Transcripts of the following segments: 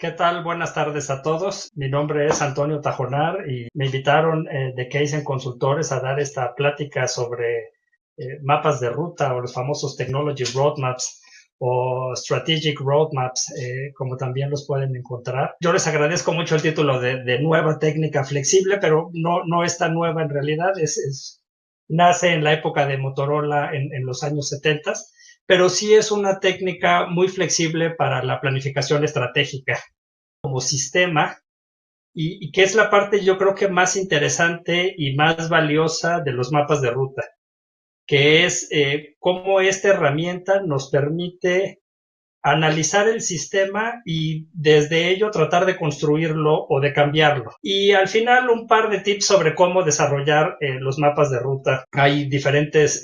¿Qué tal? Buenas tardes a todos. Mi nombre es Antonio Tajonar y me invitaron de Kaizen Consultores a dar esta plática sobre mapas de ruta o los famosos Technology Roadmaps o Strategic Roadmaps, como también los pueden encontrar. Yo les agradezco mucho el título de nueva técnica flexible, pero no es tan nueva en realidad. Nace en la época de Motorola en los años 70, pero sí es una técnica muy flexible para la planificación estratégica como sistema y que es la parte yo creo que más interesante y más valiosa de los mapas de ruta, que es cómo esta herramienta nos permite analizar el sistema y desde ello tratar de construirlo o de cambiarlo. Y al final un par de tips sobre cómo desarrollar los mapas de ruta. Hay diferentes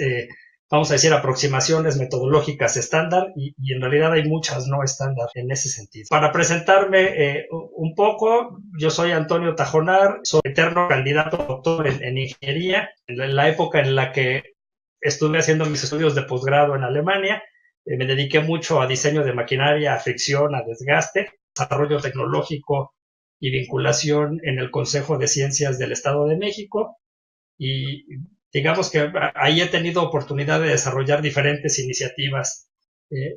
vamos a decir, aproximaciones metodológicas estándar y en realidad hay muchas no estándar en ese sentido. Para presentarme un poco, yo soy Antonio Tajonar, soy eterno candidato a doctor en ingeniería. En la época en la que estuve haciendo mis estudios de posgrado en Alemania, me dediqué mucho a diseño de maquinaria, a fricción, a desgaste, desarrollo tecnológico y vinculación en el Consejo de Ciencias del Estado de México y digamos que ahí he tenido oportunidad de desarrollar diferentes iniciativas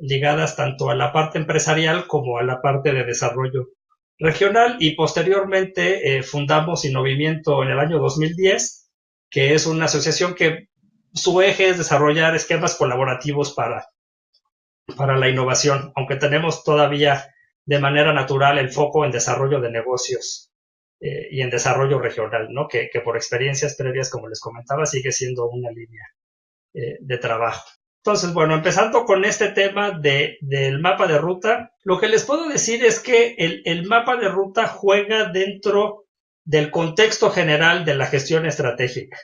ligadas tanto a la parte empresarial como a la parte de desarrollo regional y posteriormente fundamos Innovimiento en el año 2010, que es una asociación que su eje es desarrollar esquemas colaborativos para la innovación, aunque tenemos todavía de manera natural el foco en desarrollo de negocios y en desarrollo regional, ¿no? Que por experiencias previas, como les comentaba, sigue siendo una línea de trabajo. Entonces, bueno, empezando con este tema del mapa de ruta, lo que les puedo decir es que el mapa de ruta juega dentro del contexto general de la gestión estratégica.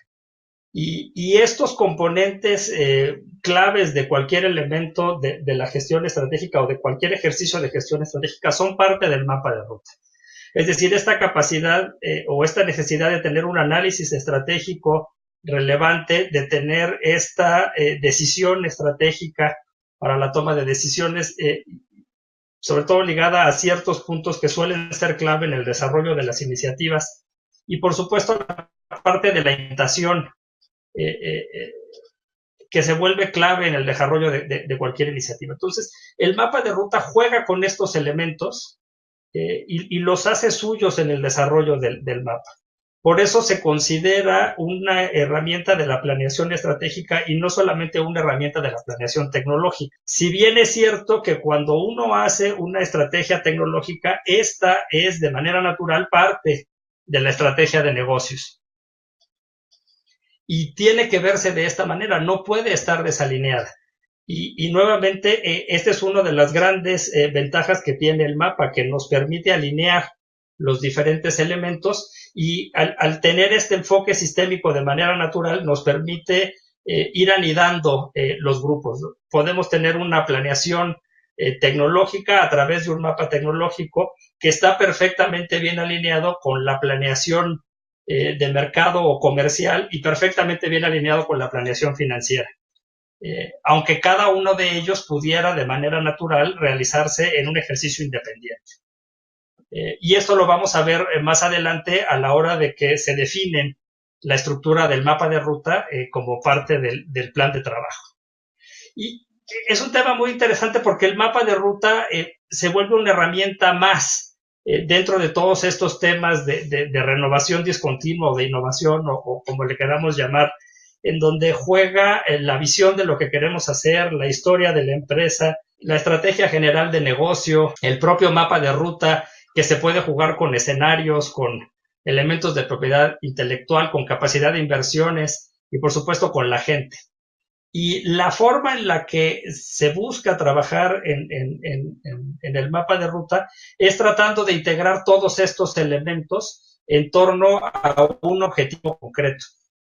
Y estos componentes claves de cualquier elemento de la gestión estratégica o de cualquier ejercicio de gestión estratégica son parte del mapa de ruta. Es decir, esta capacidad o esta necesidad de tener un análisis estratégico relevante, de tener esta decisión estratégica para la toma de decisiones, sobre todo ligada a ciertos puntos que suelen ser clave en el desarrollo de las iniciativas. Y por supuesto, la parte de la orientación que se vuelve clave en el desarrollo de cualquier iniciativa. Entonces, el mapa de ruta juega con estos elementos y los hace suyos en el desarrollo del mapa. Por eso se considera una herramienta de la planeación estratégica y no solamente una herramienta de la planeación tecnológica. Si bien es cierto que cuando uno hace una estrategia tecnológica, esta es de manera natural parte de la estrategia de negocios. Y tiene que verse de esta manera, no puede estar desalineada. Y nuevamente, esta es una de las grandes ventajas que tiene el mapa, que nos permite alinear los diferentes elementos y al tener este enfoque sistémico de manera natural, nos permite ir anidando los grupos. Podemos tener una planeación tecnológica a través de un mapa tecnológico que está perfectamente bien alineado con la planeación de mercado o comercial y perfectamente bien alineado con la planeación financiera. Aunque cada uno de ellos pudiera de manera natural realizarse en un ejercicio independiente. Y esto lo vamos a ver más adelante a la hora de que se definen la estructura del mapa de ruta como parte del plan de trabajo. Y es un tema muy interesante porque el mapa de ruta se vuelve una herramienta más dentro de todos estos temas de renovación discontinua o de innovación o como le queramos llamar, en donde juega la visión de lo que queremos hacer, la historia de la empresa, la estrategia general de negocio, el propio mapa de ruta que se puede jugar con escenarios, con elementos de propiedad intelectual, con capacidad de inversiones y por supuesto con la gente. Y la forma en la que se busca trabajar en el mapa de ruta es tratando de integrar todos estos elementos en torno a un objetivo concreto,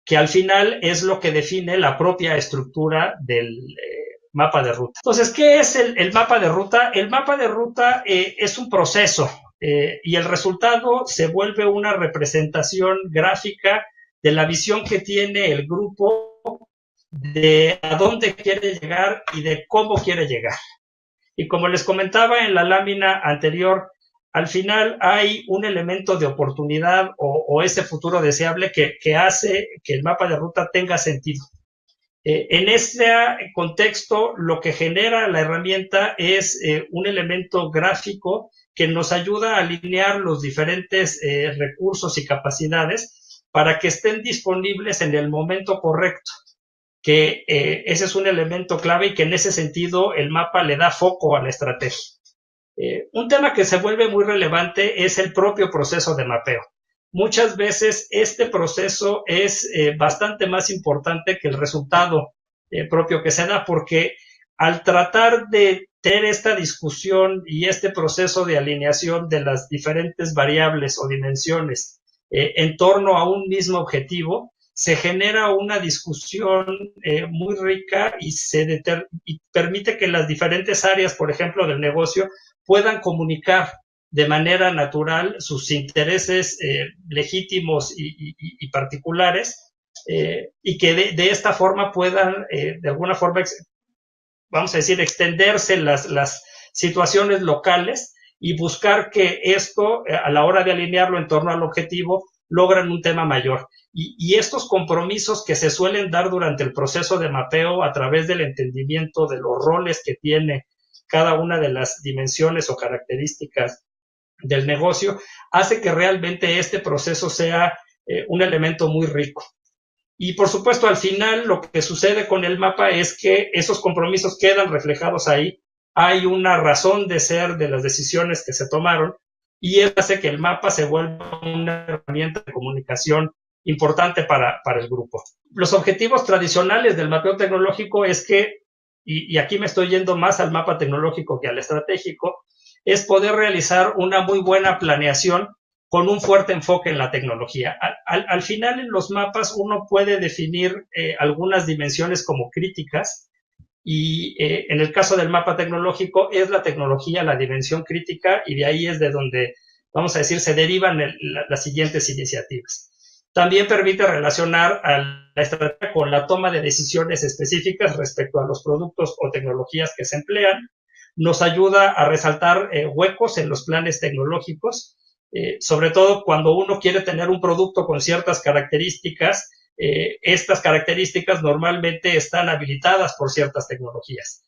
que al final es lo que define la propia estructura del mapa de ruta. Entonces, ¿qué es el mapa de ruta? El mapa de ruta es un proceso y el resultado se vuelve una representación gráfica de la visión que tiene el grupo de a dónde quiere llegar y de cómo quiere llegar. Y como les comentaba en la lámina anterior, al final hay un elemento de oportunidad o ese futuro deseable que hace que el mapa de ruta tenga sentido. En este contexto, lo que genera la herramienta es un elemento gráfico que nos ayuda a alinear los diferentes recursos y capacidades para que estén disponibles en el momento correcto, que ese es un elemento clave y que en ese sentido el mapa le da foco a la estrategia. Un tema que se vuelve muy relevante es el propio proceso de mapeo. Muchas veces este proceso es bastante más importante que el resultado propio que se da, porque al tratar de tener esta discusión y este proceso de alineación de las diferentes variables o dimensiones en torno a un mismo objetivo, se genera una discusión muy rica y y permite que las diferentes áreas, por ejemplo, del negocio, puedan comunicar de manera natural sus intereses legítimos y particulares y que de esta forma puedan, de alguna forma, vamos a decir, extenderse las situaciones locales y buscar que esto, a la hora de alinearlo en torno al objetivo, logran un tema mayor. Y estos compromisos que se suelen dar durante el proceso de mapeo a través del entendimiento de los roles que tiene cada una de las dimensiones o características del negocio, hace que realmente este proceso sea un elemento muy rico. Y por supuesto, al final lo que sucede con el mapa es que esos compromisos quedan reflejados ahí. Hay una razón de ser de las decisiones que se tomaron y eso hace que el mapa se vuelva una herramienta de comunicación importante para el grupo. Los objetivos tradicionales del mapeo tecnológico es que, y aquí me estoy yendo más al mapa tecnológico que al estratégico, es poder realizar una muy buena planeación con un fuerte enfoque en la tecnología. Al final, en los mapas uno puede definir algunas dimensiones como críticas y en el caso del mapa tecnológico es la tecnología la dimensión crítica y de ahí es de donde, vamos a decir, se derivan las siguientes iniciativas. También permite relacionar a la estrategia con la toma de decisiones específicas respecto a los productos o tecnologías que se emplean. Nos ayuda a resaltar huecos en los planes tecnológicos, sobre todo cuando uno quiere tener un producto con ciertas características. Estas características normalmente están habilitadas por ciertas tecnologías.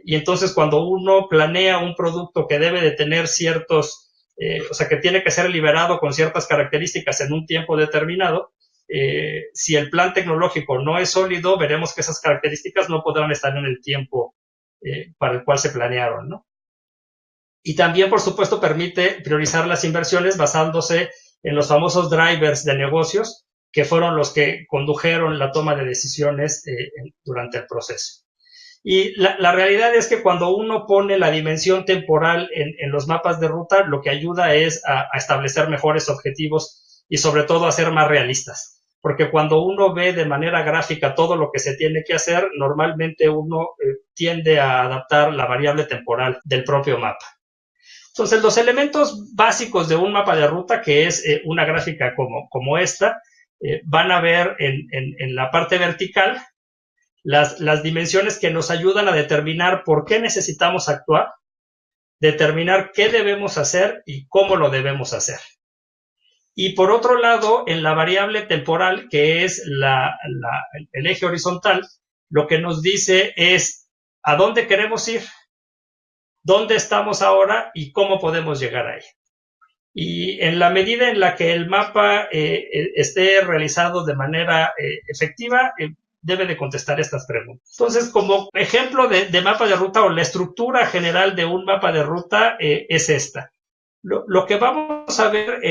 Y entonces cuando uno planea un producto que debe de tener ciertos, o sea, que tiene que ser liberado con ciertas características en un tiempo determinado, si el plan tecnológico no es sólido, veremos que esas características no podrán estar en el tiempo para el cual se planearon, ¿no? Y también, por supuesto, permite priorizar las inversiones basándose en los famosos drivers de negocios, que fueron los que condujeron la toma de decisiones durante el proceso. Y la realidad es que cuando uno pone la dimensión temporal en los mapas de ruta, lo que ayuda es a establecer mejores objetivos y sobre todo a ser más realistas. Porque cuando uno ve de manera gráfica todo lo que se tiene que hacer, normalmente uno tiende a adaptar la variable temporal del propio mapa. Entonces, los elementos básicos de un mapa de ruta, que es una gráfica como esta, van a ver en la parte vertical las dimensiones que nos ayudan a determinar por qué necesitamos actuar, determinar qué debemos hacer y cómo lo debemos hacer. Y por otro lado, en la variable temporal, que es el eje horizontal, lo que nos dice es a dónde queremos ir, dónde estamos ahora y cómo podemos llegar ahí. Y en la medida en la que el mapa esté realizado de manera efectiva, debe de contestar estas preguntas. Entonces, como ejemplo de mapa de ruta o la estructura general de un mapa de ruta es esta. Lo que vamos a ver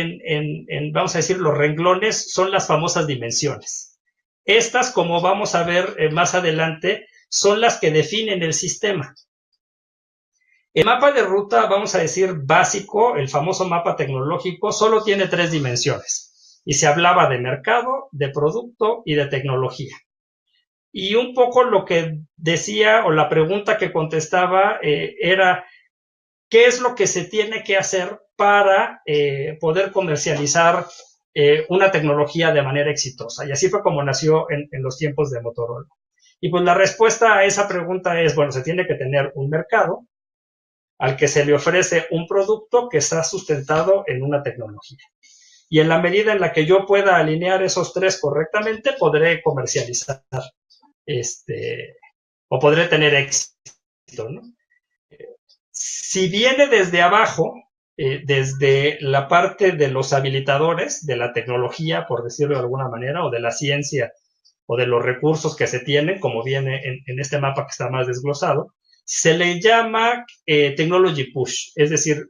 vamos a decir, los renglones son las famosas dimensiones. Estas, como vamos a ver más adelante, son las que definen el sistema. El mapa de ruta, vamos a decir, básico, el famoso mapa tecnológico, solo tiene 3 dimensiones. Y se hablaba de mercado, de producto y de tecnología. Y un poco lo que decía o la pregunta que contestaba era ¿qué es lo que se tiene que hacer para poder comercializar una tecnología de manera exitosa? Y así fue como nació en los tiempos de Motorola. Y pues la respuesta a esa pregunta es, bueno, se tiene que tener un mercado, al que se le ofrece un producto que está sustentado en una tecnología. Y en la medida en la que yo pueda alinear esos tres correctamente, podré comercializar o podré tener éxito, ¿no? Si viene desde abajo, desde la parte de los habilitadores, de la tecnología, por decirlo de alguna manera, o de la ciencia, o de los recursos que se tienen, como viene en este mapa que está más desglosado, se le llama technology push, es decir,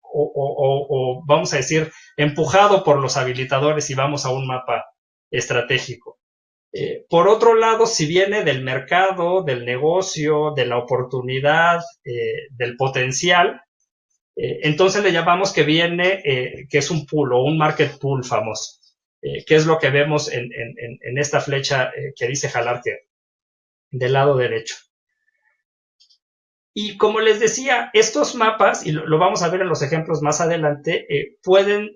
o vamos a decir, empujado por los habilitadores y vamos a un mapa estratégico. Por otro lado, si viene del mercado, del negocio, de la oportunidad, del potencial, entonces le llamamos que viene, que es un pool o un market pool famoso, que es lo que vemos en esta flecha que dice jalar que del lado derecho. Y como les decía, estos mapas, y lo vamos a ver en los ejemplos más adelante, pueden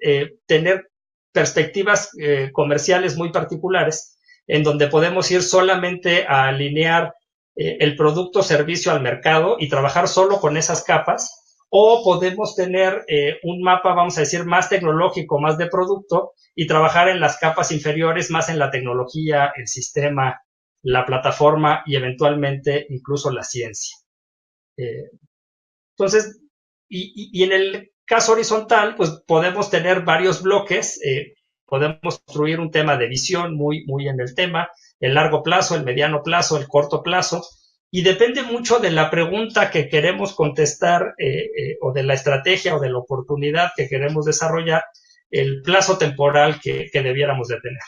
tener perspectivas comerciales muy particulares, en donde podemos ir solamente a alinear el producto o servicio al mercado y trabajar solo con esas capas, o podemos tener un mapa, vamos a decir, más tecnológico, más de producto, y trabajar en las capas inferiores, más en la tecnología, el sistema, la plataforma y eventualmente incluso la ciencia. Entonces, y en el caso horizontal, pues podemos tener varios bloques, podemos construir un tema de visión muy en el tema, el largo plazo, el mediano plazo, el corto plazo, y depende mucho de la pregunta que queremos contestar o de la estrategia o de la oportunidad que queremos desarrollar, el plazo temporal que debiéramos de tener.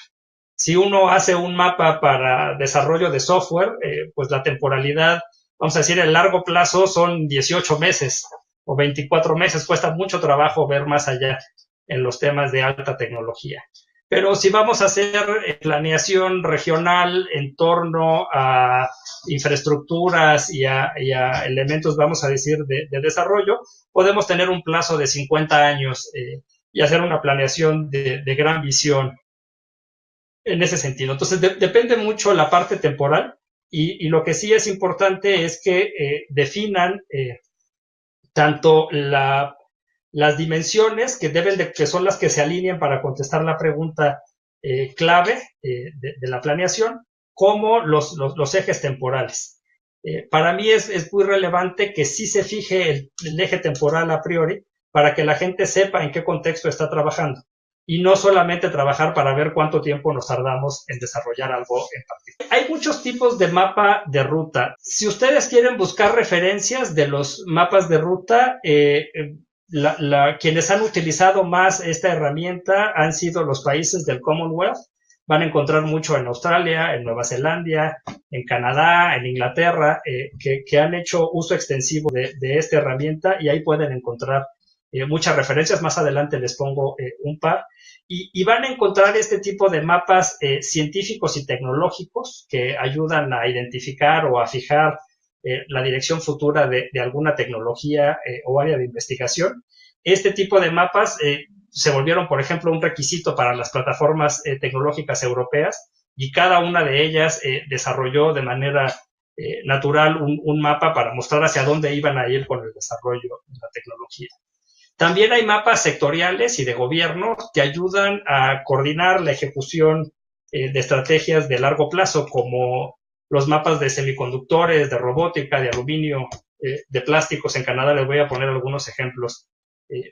Si uno hace un mapa para desarrollo de software, pues la temporalidad, vamos a decir, el largo plazo son 18 meses o 24 meses. Cuesta mucho trabajo ver más allá en los temas de alta tecnología. Pero si vamos a hacer planeación regional en torno a infraestructuras y a elementos, vamos a decir, de desarrollo, podemos tener un plazo de 50 años y hacer una planeación de gran visión en ese sentido. Entonces, depende mucho la parte temporal y lo que sí es importante es que definan tanto las dimensiones que son las que se alinean para contestar la pregunta clave de la planeación, como los ejes temporales. Para mí es muy relevante que sí se fije el eje temporal a priori para que la gente sepa en qué contexto está trabajando y no solamente trabajar para ver cuánto tiempo nos tardamos en desarrollar algo en particular. Hay muchos tipos de mapa de ruta. Si ustedes quieren buscar referencias de los mapas de ruta, quienes han utilizado más esta herramienta han sido los países del Commonwealth. Van a encontrar mucho en Australia, en Nueva Zelanda, en Canadá, en Inglaterra, que han hecho uso extensivo de esta herramienta y ahí pueden encontrar muchas referencias. Más adelante les pongo un par. Y van a encontrar este tipo de mapas científicos y tecnológicos que ayudan a identificar o a fijar la dirección futura de alguna tecnología o área de investigación. Este tipo de mapas se volvieron, por ejemplo, un requisito para las plataformas tecnológicas europeas y cada una de ellas desarrolló de manera natural un mapa para mostrar hacia dónde iban a ir con el desarrollo de la tecnología. También hay mapas sectoriales y de gobierno que ayudan a coordinar la ejecución de estrategias de largo plazo, como los mapas de semiconductores, de robótica, de aluminio, de plásticos. En Canadá les voy a poner algunos ejemplos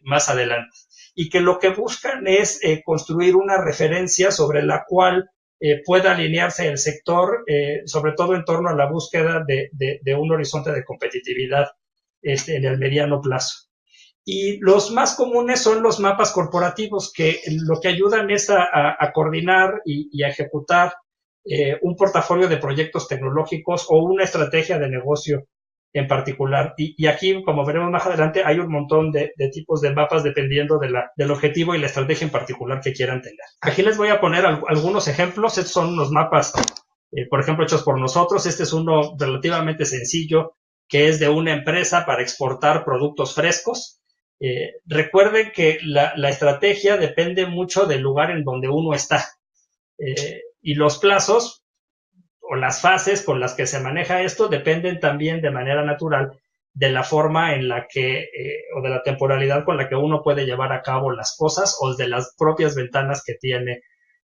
más adelante. Y que lo que buscan es construir una referencia sobre la cual pueda alinearse el sector, sobre todo en torno a la búsqueda de un horizonte de competitividad en el mediano plazo. Y los más comunes son los mapas corporativos, que lo que ayudan es a coordinar y a ejecutar un portafolio de proyectos tecnológicos o una estrategia de negocio en particular. Y aquí, como veremos más adelante, hay un montón de tipos de mapas dependiendo del objetivo y la estrategia en particular que quieran tener. Aquí les voy a poner algunos ejemplos. Estos son unos mapas, por ejemplo, hechos por nosotros. Este es uno relativamente sencillo, que es de una empresa para exportar productos frescos. Recuerden que la estrategia depende mucho del lugar en donde uno está y los plazos o las fases con las que se maneja esto dependen también de manera natural de la forma en la que, o de la temporalidad con la que uno puede llevar a cabo las cosas, o de las propias ventanas que tiene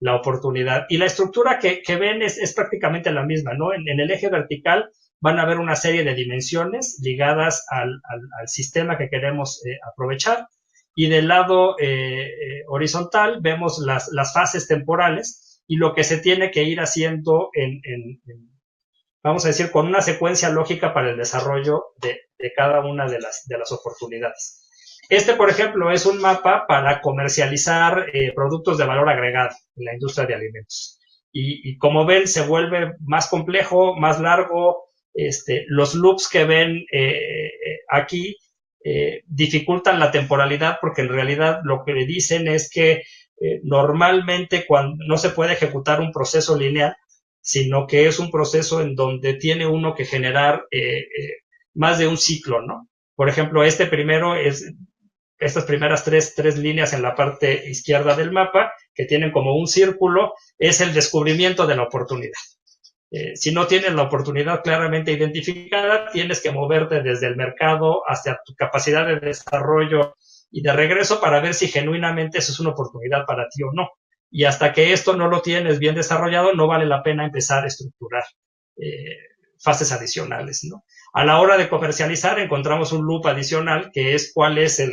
la oportunidad. Y la estructura que ven es prácticamente la misma, ¿no? En el eje vertical van a haber una serie de dimensiones ligadas al sistema que queremos aprovechar, y del lado horizontal vemos las fases temporales y lo que se tiene que ir haciendo vamos a decir, con una secuencia lógica para el desarrollo de cada una de las oportunidades. Por ejemplo, es un mapa para comercializar productos de valor agregado en la industria de alimentos. Y como ven, se vuelve más complejo, más largo. Los loops que ven aquí dificultan la temporalidad, porque en realidad lo que le dicen es que normalmente cuando no se puede ejecutar un proceso lineal, sino que es un proceso en donde tiene uno que generar más de un ciclo, ¿no? Por ejemplo, primero es estas primeras tres líneas en la parte izquierda del mapa, que tienen como un círculo, es el descubrimiento de la oportunidad. Si no tienes la oportunidad claramente identificada, tienes que moverte desde el mercado hasta tu capacidad de desarrollo y de regreso para ver si genuinamente eso es una oportunidad para ti o no. Y hasta que esto no lo tienes bien desarrollado, no vale la pena empezar a estructurar fases adicionales, ¿no? A la hora de comercializar, encontramos un loop adicional, que es cuál es el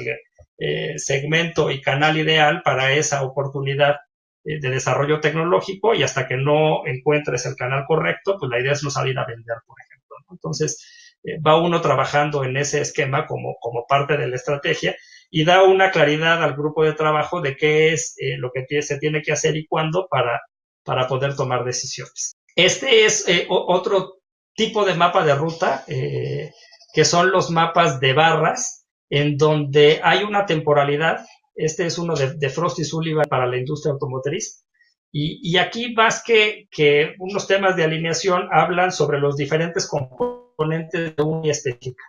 segmento y canal ideal para esa oportunidad de desarrollo tecnológico, y hasta que no encuentres el canal correcto, pues la idea es no salir a vender, por ejemplo, ¿no? Entonces, va uno trabajando en ese esquema como parte de la estrategia, y da una claridad al grupo de trabajo de qué es lo que se tiene que hacer y cuándo para poder tomar decisiones. Este es otro tipo de mapa de ruta, que son los mapas de barras, en donde hay una temporalidad. Este es uno de Frost y Sullivan para la industria automotriz. Y aquí más que unos temas de alineación, hablan sobre los diferentes componentes de una específica.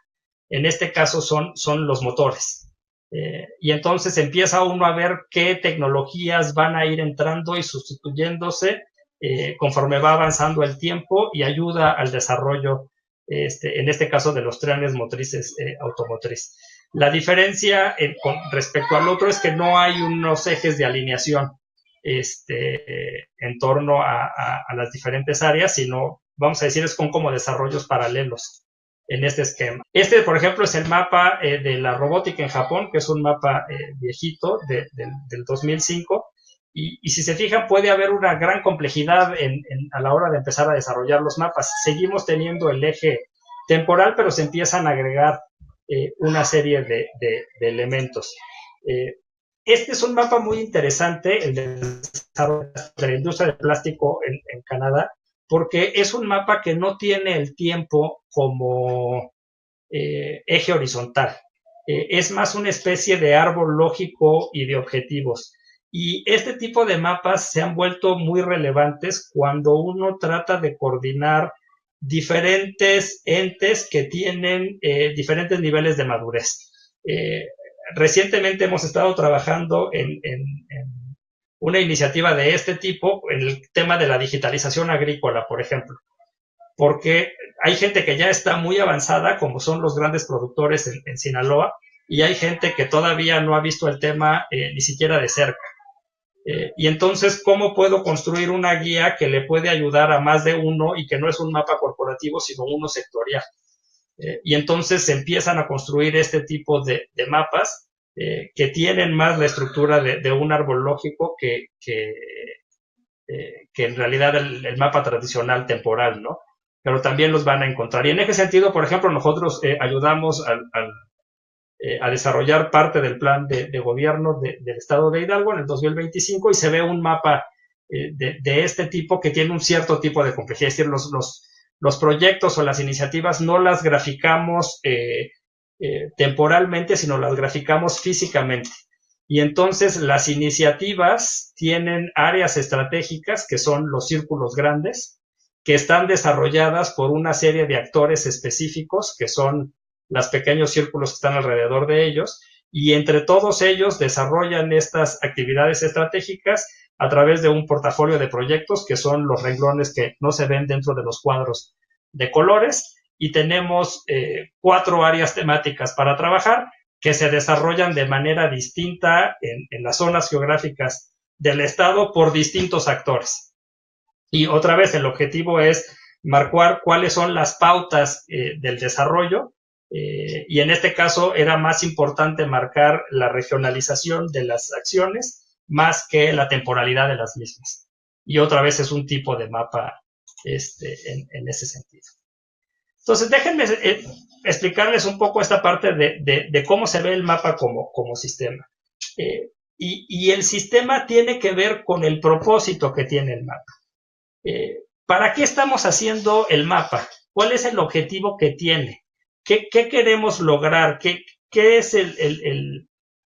En este caso son los motores. Y entonces empieza uno a ver qué tecnologías van a ir entrando y sustituyéndose conforme va avanzando el tiempo, y ayuda al desarrollo, en este caso, de los trenes motrices automotriz. La diferencia con respecto al otro es que no hay unos ejes de alineación en torno a las diferentes áreas, sino, vamos a decir, es con como desarrollos paralelos en este esquema. Por ejemplo, es el mapa de la robótica en Japón, que es un mapa viejito del 2005, y si se fijan, puede haber una gran complejidad a la hora de empezar a desarrollar los mapas. Seguimos teniendo el eje temporal, pero se empiezan a agregar una serie de elementos. Este es un mapa muy interesante, el de la industria del plástico en Canadá, porque es un mapa que no tiene el tiempo como eje horizontal. Es más una especie de árbol lógico y de objetivos. Y este tipo de mapas se han vuelto muy relevantes cuando uno trata de coordinar diferentes entes que tienen diferentes niveles de madurez. Recientemente hemos estado trabajando en una iniciativa de este tipo, en el tema de la digitalización agrícola, por ejemplo, porque hay gente que ya está muy avanzada, como son los grandes productores en Sinaloa, y hay gente que todavía no ha visto el tema ni siquiera de cerca. Y entonces, ¿cómo puedo construir una guía que le puede ayudar a más de uno y que no es un mapa corporativo, sino uno sectorial? Y entonces se empiezan a construir este tipo de mapas que tienen más la estructura de un árbol lógico que en realidad el mapa tradicional temporal, ¿no? Pero también los van a encontrar. Y en ese sentido, por ejemplo, nosotros ayudamos a desarrollar parte del plan de gobierno del estado de Hidalgo en el 2025, y se ve un mapa de este tipo que tiene un cierto tipo de complejidad. Es decir, los proyectos o las iniciativas no las graficamos temporalmente, sino las graficamos físicamente. Y entonces las iniciativas tienen áreas estratégicas, que son los círculos grandes, que están desarrolladas por una serie de actores específicos, que son los pequeños círculos que están alrededor de ellos, y entre todos ellos desarrollan estas actividades estratégicas a través de un portafolio de proyectos, que son los renglones que no se ven dentro de los cuadros de colores, y tenemos 4 áreas temáticas para trabajar que se desarrollan de manera distinta en las zonas geográficas del estado por distintos actores. Y otra vez el objetivo es marcar cuáles son las pautas del desarrollo, y en este caso era más importante marcar la regionalización de las acciones más que la temporalidad de las mismas. Y otra vez es un tipo de mapa en ese sentido. Entonces, déjenme explicarles un poco esta parte de cómo se ve el mapa como sistema. Y el sistema tiene que ver con el propósito que tiene el mapa. ¿Para qué estamos haciendo el mapa? ¿Cuál es el objetivo que tiene? ¿Qué queremos lograr? ¿Qué es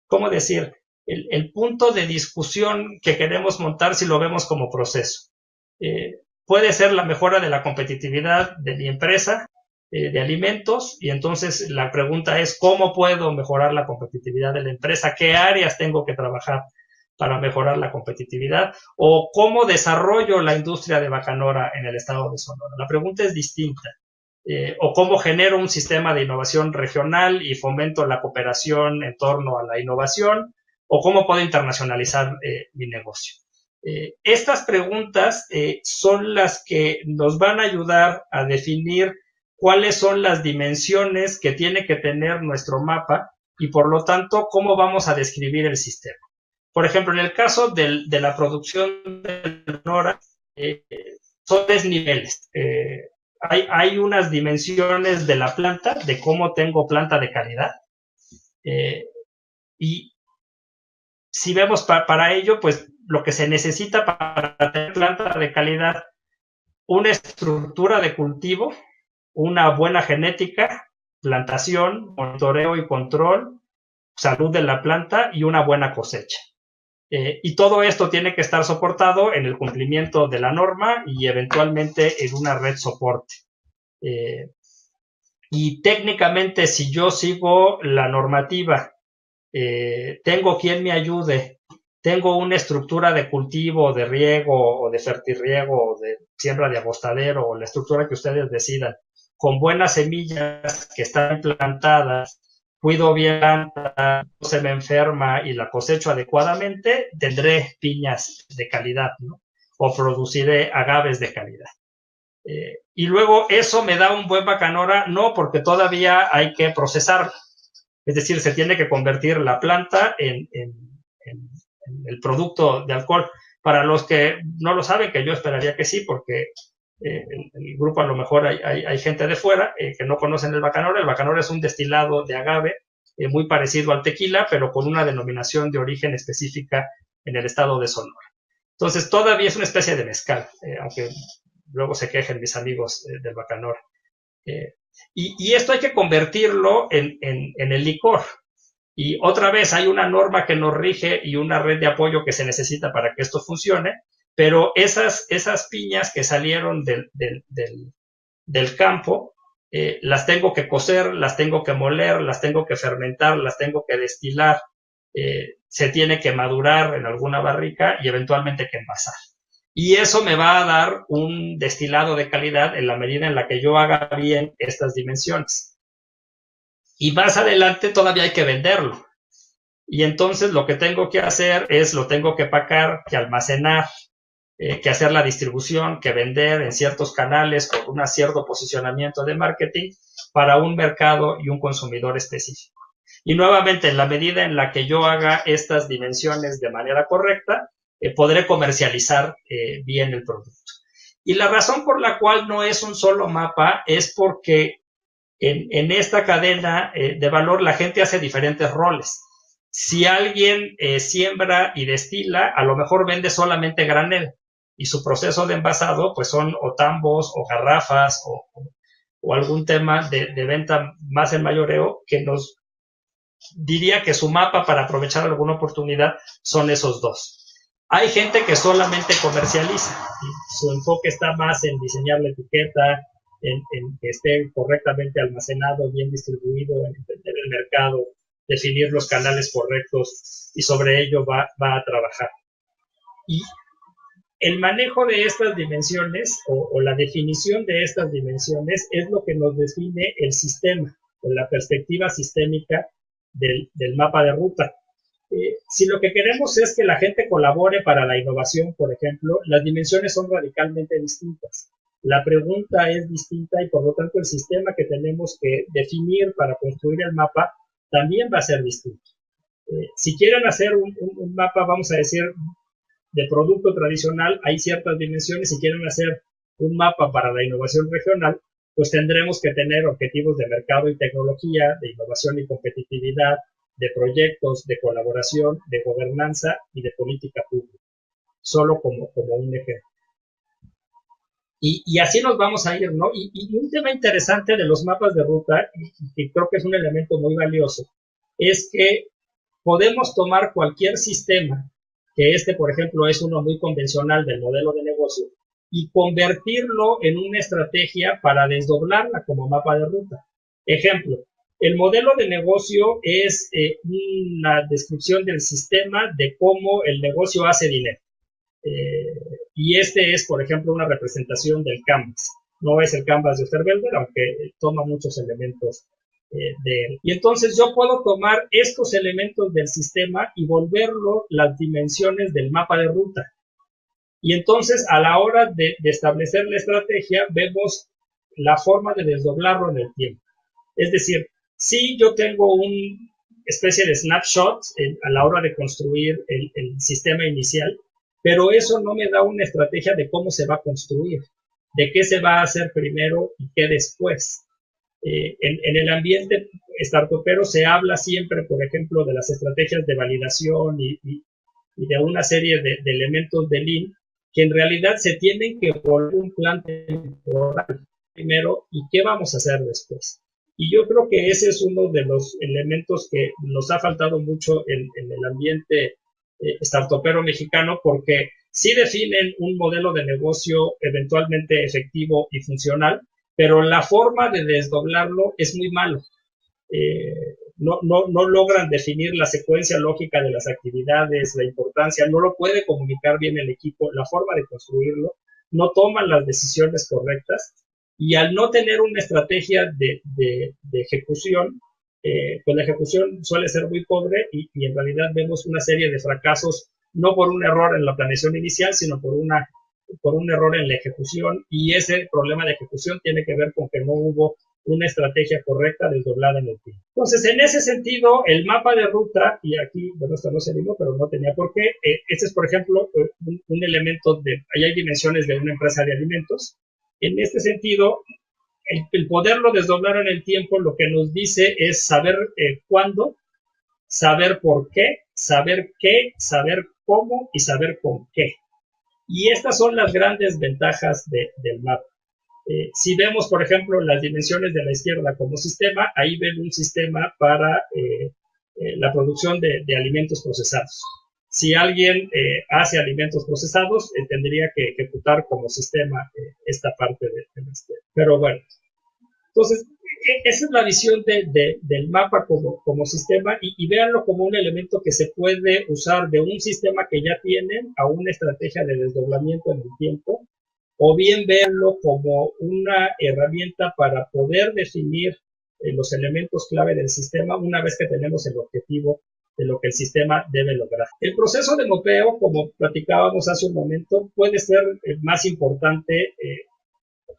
cómo decir, el punto de discusión que queremos montar si lo vemos como proceso? Puede ser la mejora de la competitividad de mi empresa de alimentos, y entonces la pregunta es ¿cómo puedo mejorar la competitividad de la empresa? ¿Qué áreas tengo que trabajar para mejorar la competitividad? ¿O cómo desarrollo la industria de Bacanora en el estado de Sonora? La pregunta es distinta. O cómo genero un sistema de innovación regional y fomento la cooperación en torno a la innovación, o cómo puedo internacionalizar mi negocio. Estas preguntas son las que nos van a ayudar a definir cuáles son las dimensiones que tiene que tener nuestro mapa y por lo tanto cómo vamos a describir el sistema. Por ejemplo, en el caso de la producción de Sonora, son 3 niveles. Hay unas dimensiones de la planta, de cómo tengo planta de calidad, y si vemos para ello, pues lo que se necesita para tener planta de calidad: una estructura de cultivo, una buena genética, plantación, monitoreo y control, salud de la planta y una buena cosecha. Y todo esto tiene que estar soportado en el cumplimiento de la norma y eventualmente en una red soporte. Y técnicamente, si yo sigo la normativa, tengo quien me ayude, tengo una estructura de cultivo, de riego o de fertirriego o de siembra de abostadero o la estructura que ustedes decidan, con buenas semillas que están plantadas, cuido bien, no se me enferma y la cosecho adecuadamente, tendré piñas de calidad, ¿no? O produciré agaves de calidad. Y luego eso me da un buen Bacanora, no, porque todavía hay que procesar. Es decir, se tiene que convertir la planta en el producto de alcohol. Para los que no lo saben, que yo esperaría que sí, porque el grupo a lo mejor hay gente de fuera que no conocen el Bacanora. El Bacanora es un destilado de agave muy parecido al tequila, pero con una denominación de origen específica en el estado de Sonora. Entonces todavía es una especie de mezcal, aunque luego se quejen mis amigos del Bacanora. Y esto hay que convertirlo en el licor. Y otra vez hay una norma que nos rige y una red de apoyo que se necesita para que esto funcione, pero esas piñas que salieron del campo, las tengo que cocer, las tengo que moler, las tengo que fermentar, las tengo que destilar, se tiene que madurar en alguna barrica y eventualmente que envasar. Y eso me va a dar un destilado de calidad en la medida en la que yo haga bien estas dimensiones. Y más adelante todavía hay que venderlo. Y entonces lo que tengo que hacer es, lo tengo que empacar, que almacenar, que hacer la distribución, que vender en ciertos canales con un cierto posicionamiento de marketing para un mercado y un consumidor específico. Y nuevamente, en la medida en la que yo haga estas dimensiones de manera correcta, podré comercializar bien el producto. Y la razón por la cual no es un solo mapa es porque en esta cadena de valor la gente hace diferentes roles. Si alguien siembra y destila, a lo mejor vende solamente granel y su proceso de envasado pues son o tambos o garrafas o algún tema de venta más en mayoreo, que nos diría que su mapa para aprovechar alguna oportunidad son esos dos. Hay gente que solamente comercializa, su enfoque está más en diseñar la etiqueta, en que esté correctamente almacenado, bien distribuido, en entender el mercado, definir los canales correctos y sobre ello va a trabajar. Y el manejo de estas dimensiones o la definición de estas dimensiones es lo que nos define el sistema o la perspectiva sistémica del mapa de ruta. Si lo que queremos es que la gente colabore para la innovación, por ejemplo, las dimensiones son radicalmente distintas. La pregunta es distinta y por lo tanto el sistema que tenemos que definir para construir el mapa también va a ser distinto. Si quieren hacer un mapa, vamos a decir, de producto tradicional, hay ciertas dimensiones. Si quieren hacer un mapa para la innovación regional, pues tendremos que tener objetivos de mercado y tecnología, de innovación y competitividad, de proyectos, de colaboración, de gobernanza y de política pública, solo como un ejemplo. Y así nos vamos a ir, ¿no? Y un tema interesante de los mapas de ruta, y que creo que es un elemento muy valioso, es que podemos tomar cualquier sistema, que por ejemplo, es uno muy convencional del modelo de negocio, y convertirlo en una estrategia para desdoblarla como mapa de ruta. Ejemplo, el modelo de negocio es una descripción del sistema de cómo el negocio hace dinero. Y es, por ejemplo, una representación del Canvas. No es el Canvas de Osterwelder, aunque toma muchos elementos de él. Y entonces yo puedo tomar estos elementos del sistema y volverlo las dimensiones del mapa de ruta. Y entonces, a la hora de establecer la estrategia, vemos la forma de desdoblarlo en el tiempo. Es decir, si yo tengo una especie de snapshot a la hora de construir el sistema inicial, pero eso no me da una estrategia de cómo se va a construir, de qué se va a hacer primero y qué después. En el ambiente startupero se habla siempre, por ejemplo, de las estrategias de validación y de una serie de elementos de Lean, que en realidad se tienen que volver un plan temporal primero y qué vamos a hacer después. Y yo creo que ese es uno de los elementos que nos ha faltado mucho en el ambiente startupero mexicano, porque sí definen un modelo de negocio eventualmente efectivo y funcional, pero la forma de desdoblarlo es muy malo. No logran definir la secuencia lógica de las actividades, la importancia, no lo puede comunicar bien el equipo, la forma de construirlo, no toman las decisiones correctas y al no tener una estrategia de ejecución, pues la ejecución suele ser muy pobre y en realidad vemos una serie de fracasos, no por un error en la planeación inicial, sino por un error en la ejecución, y ese problema de ejecución tiene que ver con que no hubo una estrategia correcta desdoblada en el tiempo. Entonces, en ese sentido, el mapa de ruta, y aquí, bueno, esto no se dijo, pero no tenía por qué, este es, por ejemplo, un elemento ahí hay dimensiones de una empresa de alimentos. En este sentido, el poderlo desdoblar en el tiempo lo que nos dice es saber cuándo, saber por qué, saber cómo y saber con qué. Y estas son las grandes ventajas del mapa. Si vemos, por ejemplo, las dimensiones de la izquierda como sistema, ahí ven un sistema para la producción de alimentos procesados. Si alguien hace alimentos procesados, tendría que ejecutar como sistema esta parte del sistema. Pero bueno, entonces, esa es la visión del mapa como sistema y véanlo como un elemento que se puede usar de un sistema que ya tienen a una estrategia de desdoblamiento en el tiempo, o bien verlo como una herramienta para poder definir los elementos clave del sistema una vez que tenemos el objetivo de lo que el sistema debe lograr. El proceso de mapeo, como platicábamos hace un momento, puede ser más importante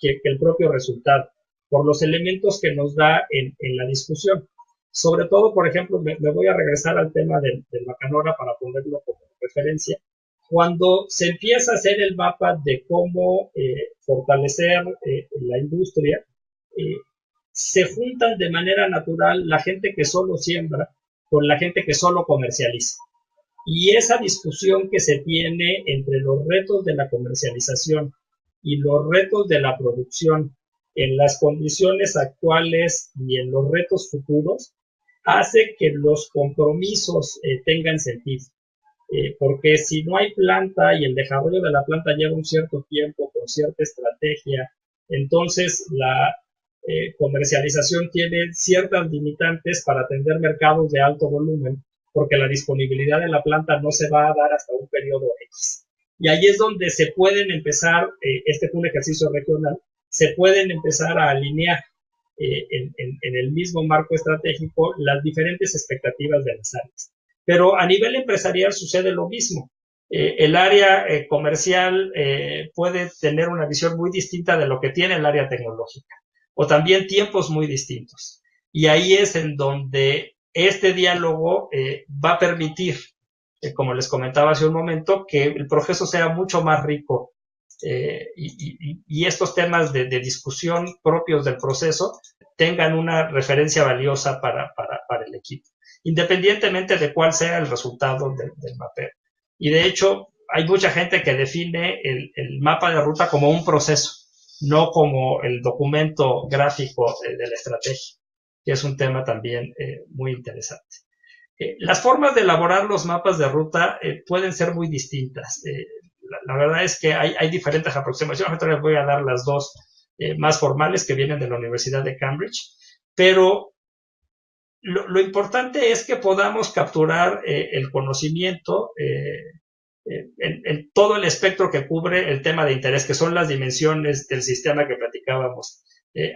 que el propio resultado, por los elementos que nos da en la discusión. Sobre todo, por ejemplo, me voy a regresar al tema del Bacanora para ponerlo como referencia. Cuando se empieza a hacer el mapa de cómo fortalecer la industria, se juntan de manera natural la gente que solo siembra con la gente que solo comercializa. Y esa discusión que se tiene entre los retos de la comercialización y los retos de la producción en las condiciones actuales y en los retos futuros, hace que los compromisos tengan sentido. Porque si no hay planta y el desarrollo de la planta lleva un cierto tiempo con cierta estrategia, entonces la comercialización tiene ciertas limitantes para atender mercados de alto volumen, porque la disponibilidad de la planta no se va a dar hasta un periodo X. Y ahí es donde se pueden empezar, este fue un ejercicio regional, se pueden empezar a alinear en el mismo marco estratégico las diferentes expectativas de las áreas. Pero a nivel empresarial sucede lo mismo. El área comercial puede tener una visión muy distinta de lo que tiene el área tecnológica, o también tiempos muy distintos. Y ahí es en donde este diálogo va a permitir, como les comentaba hace un momento, que el proceso sea mucho más rico y estos temas de discusión propios del proceso tengan una referencia valiosa para el equipo, independientemente de cuál sea el resultado del mapeo. Y de hecho, hay mucha gente que define el mapa de ruta como un proceso, no como el documento gráfico de la estrategia, que es un tema también muy interesante. Las formas de elaborar los mapas de ruta pueden ser muy distintas. La verdad es que hay diferentes aproximaciones. Ahorita les voy a dar las dos más formales que vienen de la Universidad de Cambridge, pero lo importante es que podamos capturar el conocimiento en todo el espectro que cubre el tema de interés, que son las dimensiones del sistema que platicábamos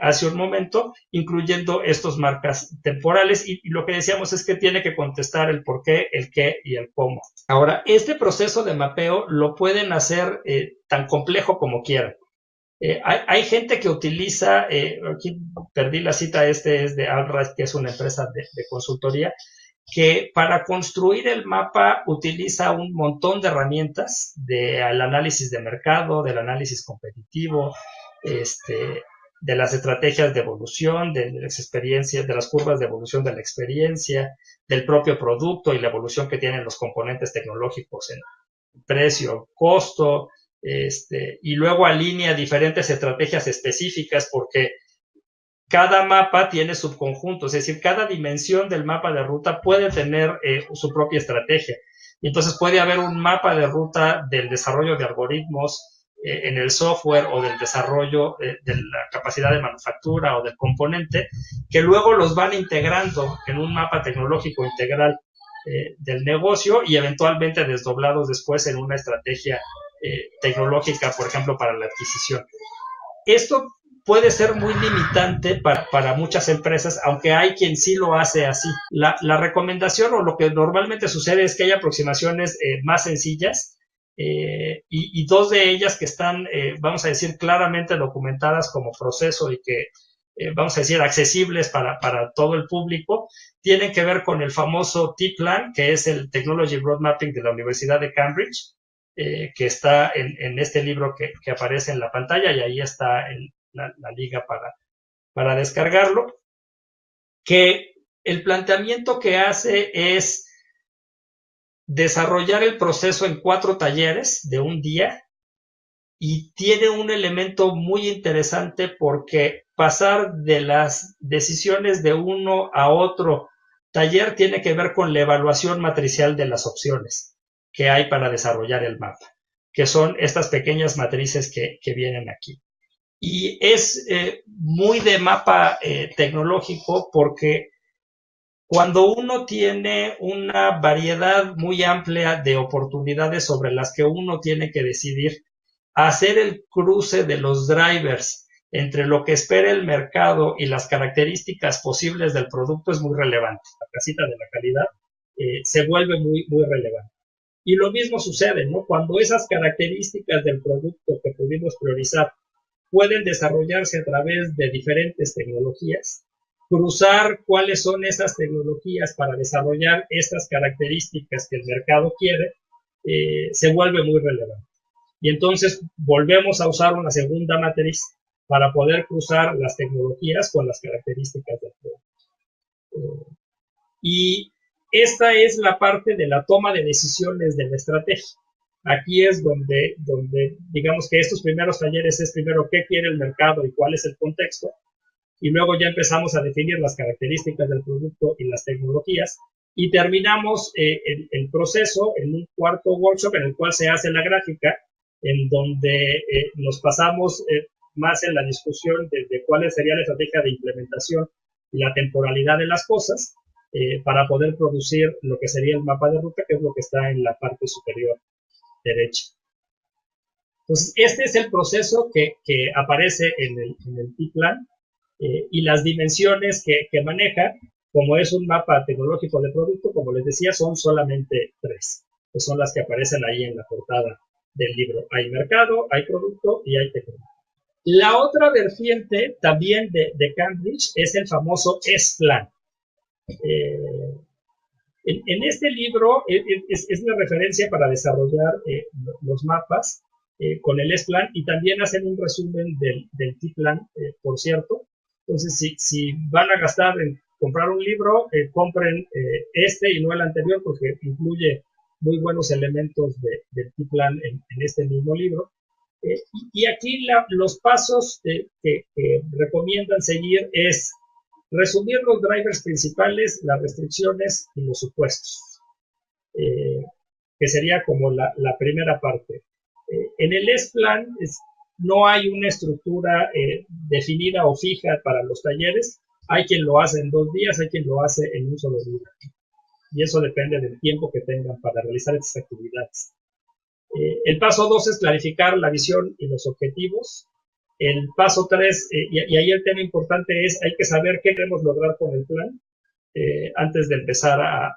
hace un momento, incluyendo estos marcas temporales, y lo que decíamos es que tiene que contestar el por qué, el qué y el cómo. Ahora, este proceso de mapeo lo pueden hacer tan complejo como quieran. Hay gente que utiliza, aquí perdí la cita, es de Alra, que es una empresa de consultoría, que para construir el mapa utiliza un montón de herramientas del análisis de mercado, del análisis competitivo, de las estrategias de evolución, de las experiencias, de las curvas de evolución de la experiencia, del propio producto y la evolución que tienen los componentes tecnológicos en precio, costo, y luego alinea diferentes estrategias específicas porque cada mapa tiene subconjuntos, es decir, cada dimensión del mapa de ruta puede tener su propia estrategia. Y entonces puede haber un mapa de ruta del desarrollo de algoritmos en el software o del desarrollo de la capacidad de manufactura o del componente, que luego los van integrando en un mapa tecnológico integral del negocio y eventualmente desdoblados después en una estrategia tecnológica, por ejemplo, para la adquisición. Esto puede ser muy limitante para muchas empresas, aunque hay quien sí lo hace así. La recomendación o lo que normalmente sucede es que hay aproximaciones más sencillas y dos de ellas que están, vamos a decir, claramente documentadas como proceso y que, vamos a decir, accesibles para todo el público, tienen que ver con el famoso T-Plan, que es el Technology Road Mapping de la Universidad de Cambridge, que está en este libro que aparece en la pantalla, y ahí está la liga para descargarlo, que el planteamiento que hace es desarrollar el proceso en 4 talleres de un día, y tiene un elemento muy interesante porque pasar de las decisiones de uno a otro taller tiene que ver con la evaluación matricial de las opciones que hay para desarrollar el mapa, que son estas pequeñas matrices que vienen aquí. Y es muy de mapa tecnológico porque cuando uno tiene una variedad muy amplia de oportunidades sobre las que uno tiene que decidir, hacer el cruce de los drivers entre lo que espera el mercado y las características posibles del producto es muy relevante. La casita de la calidad se vuelve muy relevante. Y lo mismo sucede, ¿no? Cuando esas características del producto que pudimos priorizar pueden desarrollarse a través de diferentes tecnologías, cruzar cuáles son esas tecnologías para desarrollar estas características que el mercado quiere, se vuelve muy relevante. Y entonces volvemos a usar una segunda matriz para poder cruzar las tecnologías con las características del producto. Y esta es la parte de la toma de decisiones de la estrategia. Aquí es donde digamos que estos primeros talleres es primero qué quiere el mercado y cuál es el contexto, y luego ya empezamos a definir las características del producto y las tecnologías, y terminamos el proceso en un cuarto workshop en el cual se hace la gráfica, en donde nos pasamos más en la discusión de cuál sería la estrategia de implementación y la temporalidad de las cosas, para poder producir lo que sería el mapa de ruta, que es lo que está en la parte superior derecha. Entonces, este es el proceso que aparece en el T-Plan y las dimensiones que maneja, como es un mapa tecnológico de producto, como les decía, son solamente 3, que son las que aparecen ahí en la portada del libro. Hay mercado, hay producto y hay tecnología. La otra vertiente también de Cambridge es el famoso S-Plan. En este libro es una referencia para desarrollar los mapas con el S-Plan y también hacen un resumen del T-Plan, por cierto. Entonces, si van a gastar en comprar un libro, compren este y no el anterior porque incluye muy buenos elementos del T-Plan en este mismo libro. Y aquí los pasos que recomiendan seguir es resumir los drivers principales, las restricciones y los supuestos, que sería como la primera parte. En el S-Plan no hay una estructura definida o fija para los talleres. Hay quien lo hace en 2 días, hay quien lo hace en un solo día. Y eso depende del tiempo que tengan para realizar estas actividades. El paso 2 es clarificar la visión y los objetivos. El paso 3, y ahí el tema importante es, hay que saber qué queremos lograr con el plan antes de empezar a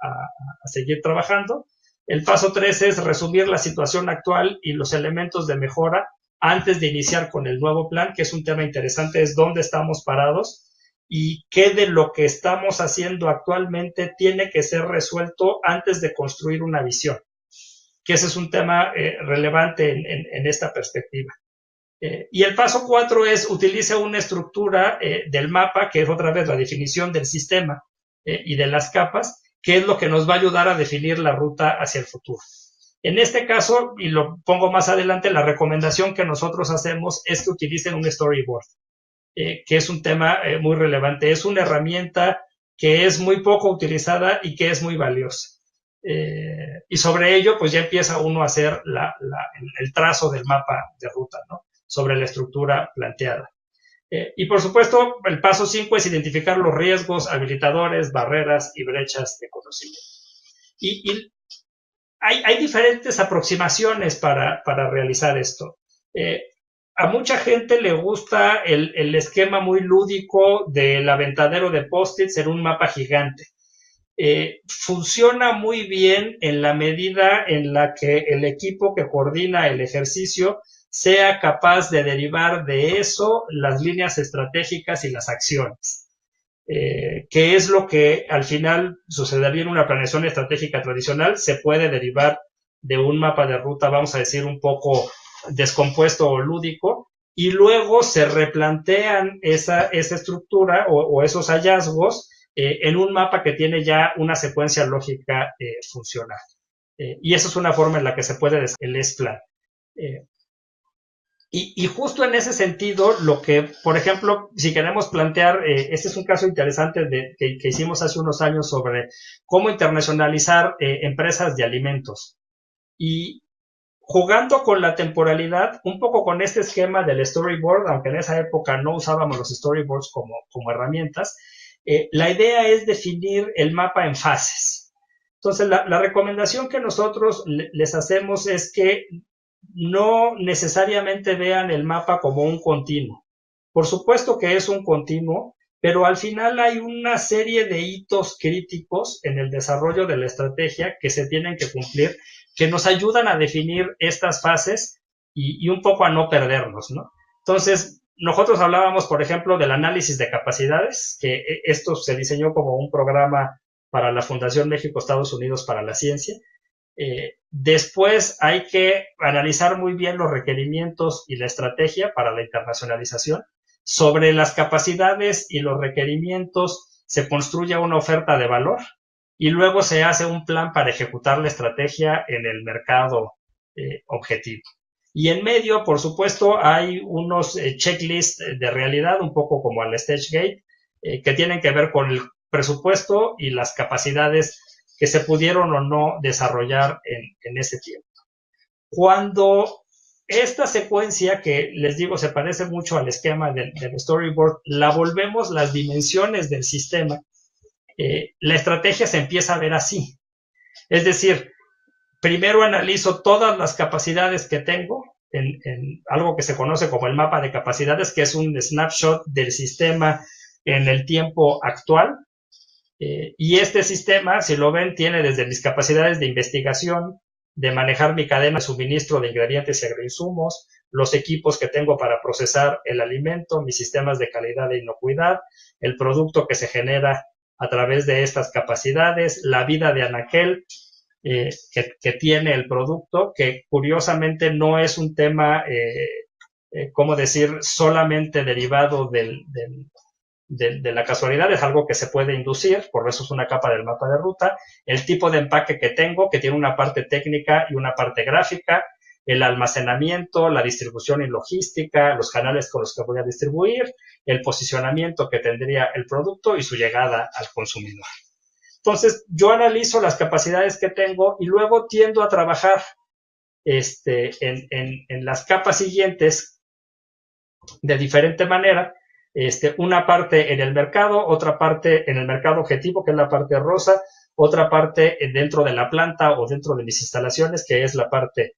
seguir trabajando. El paso 3 es resumir la situación actual y los elementos de mejora antes de iniciar con el nuevo plan, que es un tema interesante, es dónde estamos parados y qué de lo que estamos haciendo actualmente tiene que ser resuelto antes de construir una visión, que ese es un tema relevante en esta perspectiva. Y el paso 4 es utilice una estructura del mapa, que es otra vez la definición del sistema y de las capas, que es lo que nos va a ayudar a definir la ruta hacia el futuro. En este caso, y lo pongo más adelante, la recomendación que nosotros hacemos es que utilicen un storyboard, que es un tema muy relevante. Es una herramienta que es muy poco utilizada y que es muy valiosa. Y sobre ello, pues ya empieza uno a hacer el trazo del mapa de ruta, ¿no? Sobre la estructura planteada. Y por supuesto, el paso 5 es identificar los riesgos, habilitadores, barreras y brechas de conocimiento. Y hay diferentes aproximaciones para realizar esto. A mucha gente le gusta el esquema muy lúdico del aventadero de post-its en un mapa gigante. Funciona muy bien en la medida en la que el equipo que coordina el ejercicio sea capaz de derivar de eso las líneas estratégicas y las acciones, que es lo que al final sucedería en una planeación estratégica tradicional. Se puede derivar de un mapa de ruta, vamos a decir, un poco descompuesto o lúdico, y luego se replantean esa estructura o esos hallazgos en un mapa que tiene ya una secuencia lógica funcional. Y esa es una forma en la que se puede el S-Plan. Y justo en ese sentido, lo que, por ejemplo, si queremos plantear, este es un caso interesante que hicimos hace unos años sobre cómo internacionalizar empresas de alimentos. Y jugando con la temporalidad, un poco con este esquema del storyboard, aunque en esa época no usábamos los storyboards como herramientas, la idea es definir el mapa en fases. Entonces, la recomendación que nosotros les hacemos es que no necesariamente vean el mapa como un continuo. Por supuesto que es un continuo, pero al final hay una serie de hitos críticos en el desarrollo de la estrategia que se tienen que cumplir, que nos ayudan a definir estas fases y un poco a no perdernos, ¿no? Entonces, nosotros hablábamos, por ejemplo, del análisis de capacidades, que esto se diseñó como un programa para la Fundación México-Estados Unidos para la Ciencia. Después hay que analizar muy bien los requerimientos y la estrategia para la internacionalización. Sobre las capacidades y los requerimientos se construye una oferta de valor y luego se hace un plan para ejecutar la estrategia en el mercado objetivo. Y en medio, por supuesto, hay unos checklists de realidad, un poco como al stage gate, que tienen que ver con el presupuesto y las capacidades que se pudieron o no desarrollar en ese tiempo. Cuando esta secuencia, que les digo se parece mucho al esquema del storyboard, la volvemos las dimensiones del sistema, la estrategia se empieza a ver así. Es decir, primero analizo todas las capacidades que tengo, en algo que se conoce como el mapa de capacidades, que es un snapshot del sistema en el tiempo actual. Y este sistema, si lo ven, tiene desde mis capacidades de investigación, de manejar mi cadena de suministro de ingredientes y agroinsumos, los equipos que tengo para procesar el alimento, mis sistemas de calidad e inocuidad, el producto que se genera a través de estas capacidades, la vida de anaquel que tiene el producto, que curiosamente no es un tema, ¿cómo decir?, solamente derivado de la casualidad, es algo que se puede inducir, por eso es una capa del mapa de ruta, el tipo de empaque que tengo, que tiene una parte técnica y una parte gráfica, el almacenamiento, la distribución y logística, los canales con los que voy a distribuir, el posicionamiento que tendría el producto y su llegada al consumidor. Entonces, yo analizo las capacidades que tengo y luego tiendo a trabajar en las capas siguientes de diferente manera. Una parte en el mercado, otra parte en el mercado objetivo, que es la parte rosa, otra parte dentro de la planta o dentro de mis instalaciones, que es la parte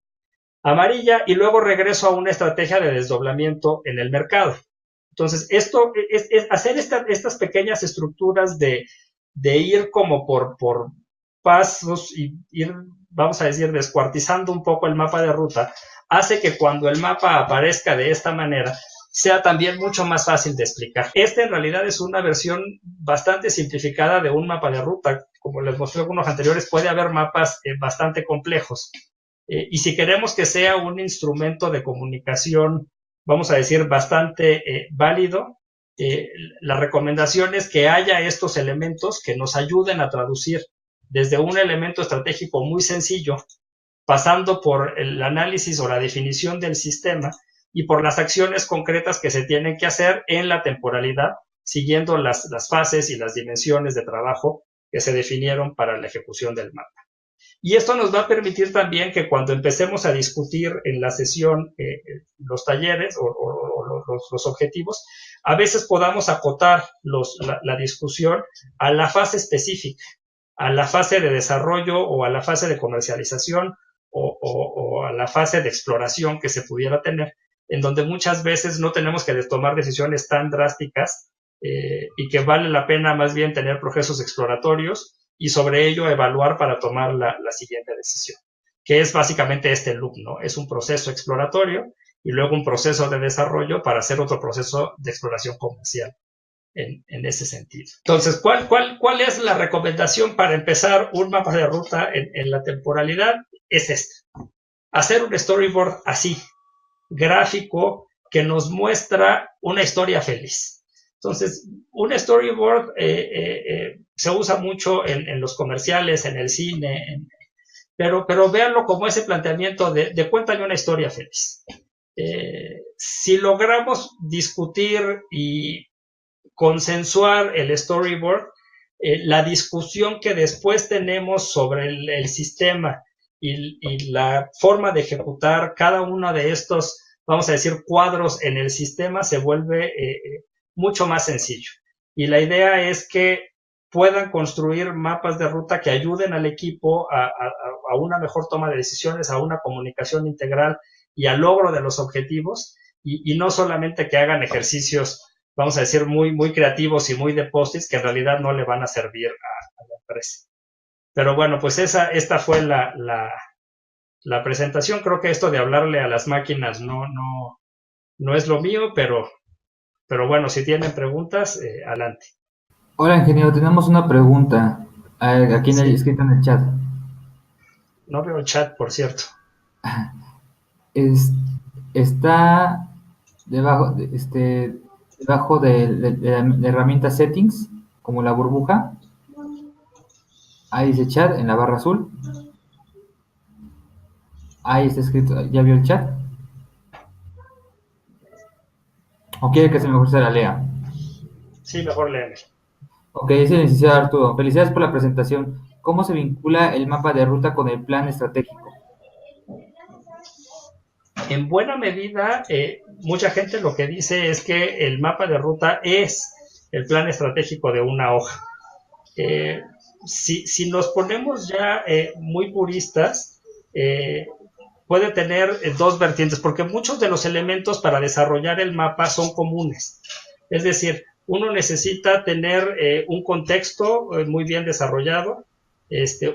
amarilla, y luego regreso a una estrategia de desdoblamiento en el mercado. Entonces, esto es hacer estas pequeñas estructuras de ir como por pasos y ir, vamos a decir, descuartizando un poco el mapa de ruta, hace que cuando el mapa aparezca de esta manera, sea también mucho más fácil de explicar. Esta en realidad es una versión bastante simplificada de un mapa de ruta. Como les mostré en algunos anteriores, puede haber mapas bastante complejos. Y si queremos que sea un instrumento de comunicación, vamos a decir, bastante válido, la recomendación es que haya estos elementos que nos ayuden a traducir desde un elemento estratégico muy sencillo, pasando por el análisis o la definición del sistema y por las acciones concretas que se tienen que hacer en la temporalidad, siguiendo las fases y las dimensiones de trabajo que se definieron para la ejecución del mapa. Y esto nos va a permitir también que cuando empecemos a discutir en la sesión los talleres o los objetivos, a veces podamos acotar la discusión a la fase específica, a la fase de desarrollo o a la fase de comercialización o a la fase de exploración que se pudiera tener, en donde muchas veces no tenemos que tomar decisiones tan drásticas y que vale la pena más bien tener procesos exploratorios y sobre ello evaluar para tomar la siguiente decisión, que es básicamente este loop, ¿no? Es un proceso exploratorio y luego un proceso de desarrollo para hacer otro proceso de exploración comercial en ese sentido. Entonces, ¿cuál es la recomendación para empezar un mapa de ruta en la temporalidad? Es esta: hacer un storyboard así, gráfico, que nos muestra una historia feliz. Entonces, un storyboard se usa mucho en los comerciales, en el cine, pero véanlo como ese planteamiento de cuéntame una historia feliz. Si logramos discutir y consensuar el storyboard, la discusión que después tenemos sobre el sistema y la forma de ejecutar cada uno de estos, vamos a decir, cuadros en el sistema se vuelve mucho más sencillo. Y la idea es que puedan construir mapas de ruta que ayuden al equipo a una mejor toma de decisiones, a una comunicación integral y al logro de los objetivos, y no solamente que hagan ejercicios, vamos a decir, muy, muy creativos y muy de post-its que en realidad no le van a servir a la empresa. Pero bueno, pues esta fue la presentación. Creo que esto de hablarle a las máquinas no es lo mío, pero bueno, si tienen preguntas, adelante. Hola, ingeniero, tenemos una pregunta aquí Sí. escrita en el chat. No veo chat, por cierto. Está debajo debajo de la herramienta Settings, como la burbuja. Ahí dice chat en la barra azul. Ahí está escrito, ¿ya vio el chat? ¿O quiere que mejor se la lea? Sí, mejor léeme. Ok, dice el licenciado Arturo. Felicidades por la presentación. ¿Cómo se vincula el mapa de ruta con el plan estratégico? En buena medida, mucha gente lo que dice es que el mapa de ruta es el plan estratégico de una hoja. Si nos ponemos ya muy puristas, puede tener dos vertientes, porque muchos de los elementos para desarrollar el mapa son comunes. Es decir, uno necesita tener un contexto muy bien desarrollado,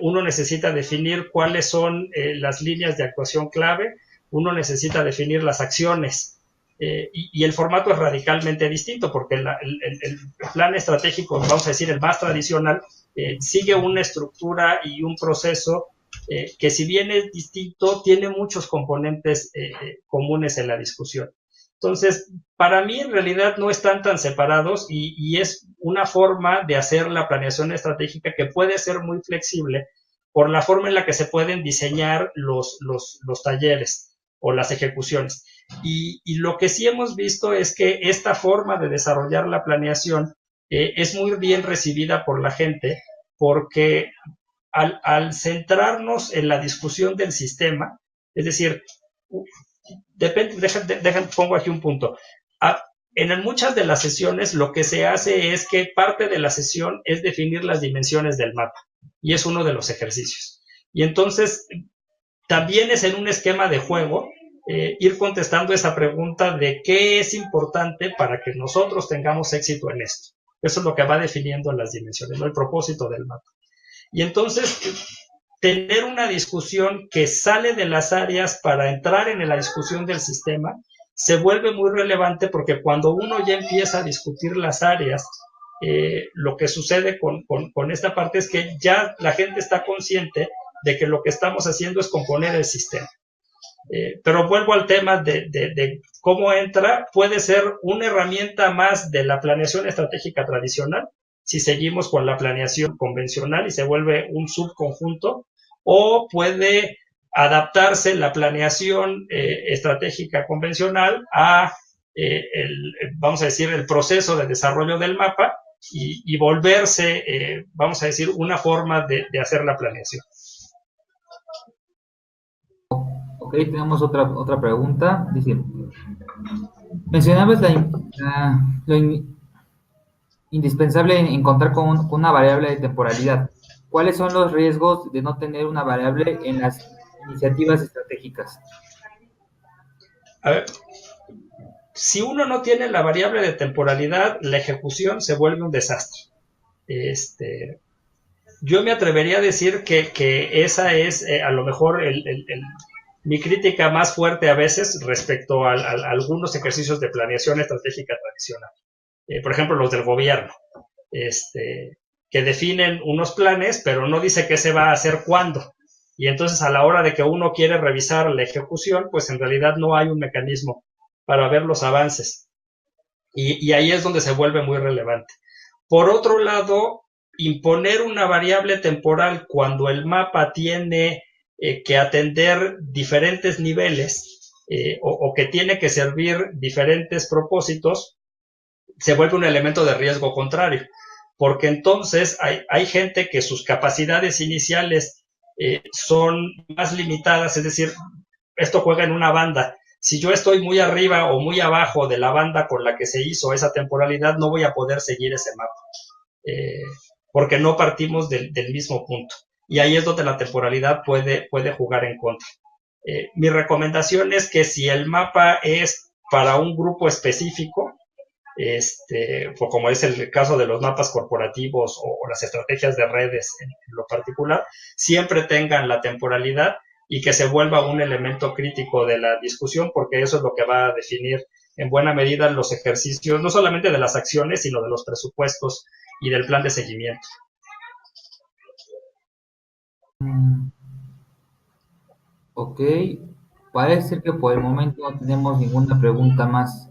uno necesita definir cuáles son las líneas de actuación clave, uno necesita definir las acciones, y el formato es radicalmente distinto, porque el plan estratégico, vamos a decir, el más tradicional, sigue una estructura y un proceso que, si bien es distinto, tiene muchos componentes comunes en la discusión. Entonces, para mí en realidad no están tan separados, y es una forma de hacer la planeación estratégica que puede ser muy flexible por la forma en la que se pueden diseñar los talleres o las ejecuciones. Y lo que sí hemos visto es que esta forma de desarrollar la planeación es muy bien recibida por la gente, porque al centrarnos en la discusión del sistema, es decir, pongo aquí un punto. En muchas de las sesiones lo que se hace es que parte de la sesión es definir las dimensiones del mapa, y es uno de los ejercicios. Y entonces también es en un esquema de juego ir contestando esa pregunta de qué es importante para que nosotros tengamos éxito en esto. Eso es lo que va definiendo las dimensiones, ¿no? El propósito del mapa. Y entonces, tener una discusión que sale de las áreas para entrar en la discusión del sistema se vuelve muy relevante, porque cuando uno ya empieza a discutir las áreas, lo que sucede con esta parte es que ya la gente está consciente de que lo que estamos haciendo es componer el sistema. Pero vuelvo al tema de cómo entra. Puede ser una herramienta más de la planeación estratégica tradicional, si seguimos con la planeación convencional, y se vuelve un subconjunto, o puede adaptarse la planeación estratégica convencional a vamos a decir, el proceso de desarrollo del mapa, y volverse, vamos a decir, una forma de hacer la planeación. Ok, tenemos otra pregunta. Dice, mencionabas indispensable en contar con una variable de temporalidad. ¿Cuáles son los riesgos de no tener una variable en las iniciativas estratégicas? A ver, si uno no tiene la variable de temporalidad, la ejecución se vuelve un desastre. Yo me atrevería a decir que esa es a lo mejor mi crítica más fuerte a veces respecto a algunos ejercicios de planeación estratégica tradicional. Por ejemplo, los del gobierno, que definen unos planes, pero no dice qué se va a hacer cuándo. Y entonces, a la hora de que uno quiere revisar la ejecución, pues en realidad no hay un mecanismo para ver los avances. Y ahí es donde se vuelve muy relevante. Por otro lado, imponer una variable temporal cuando el mapa tiene que atender diferentes niveles o que tiene que servir diferentes propósitos, se vuelve un elemento de riesgo contrario, porque entonces hay gente que sus capacidades iniciales son más limitadas. Es decir, esto juega en una banda. Si yo estoy muy arriba o muy abajo de la banda con la que se hizo esa temporalidad, no voy a poder seguir ese mapa, porque no partimos del mismo punto. Y ahí es donde la temporalidad puede jugar en contra. Mi recomendación es que si el mapa es para un grupo específico, como es el caso de los mapas corporativos o las estrategias de redes en lo particular, siempre tengan la temporalidad, y que se vuelva un elemento crítico de la discusión, porque eso es lo que va a definir en buena medida los ejercicios, no solamente de las acciones, sino de los presupuestos y del plan de seguimiento. Ok, parece ser que por el momento no tenemos ninguna pregunta más.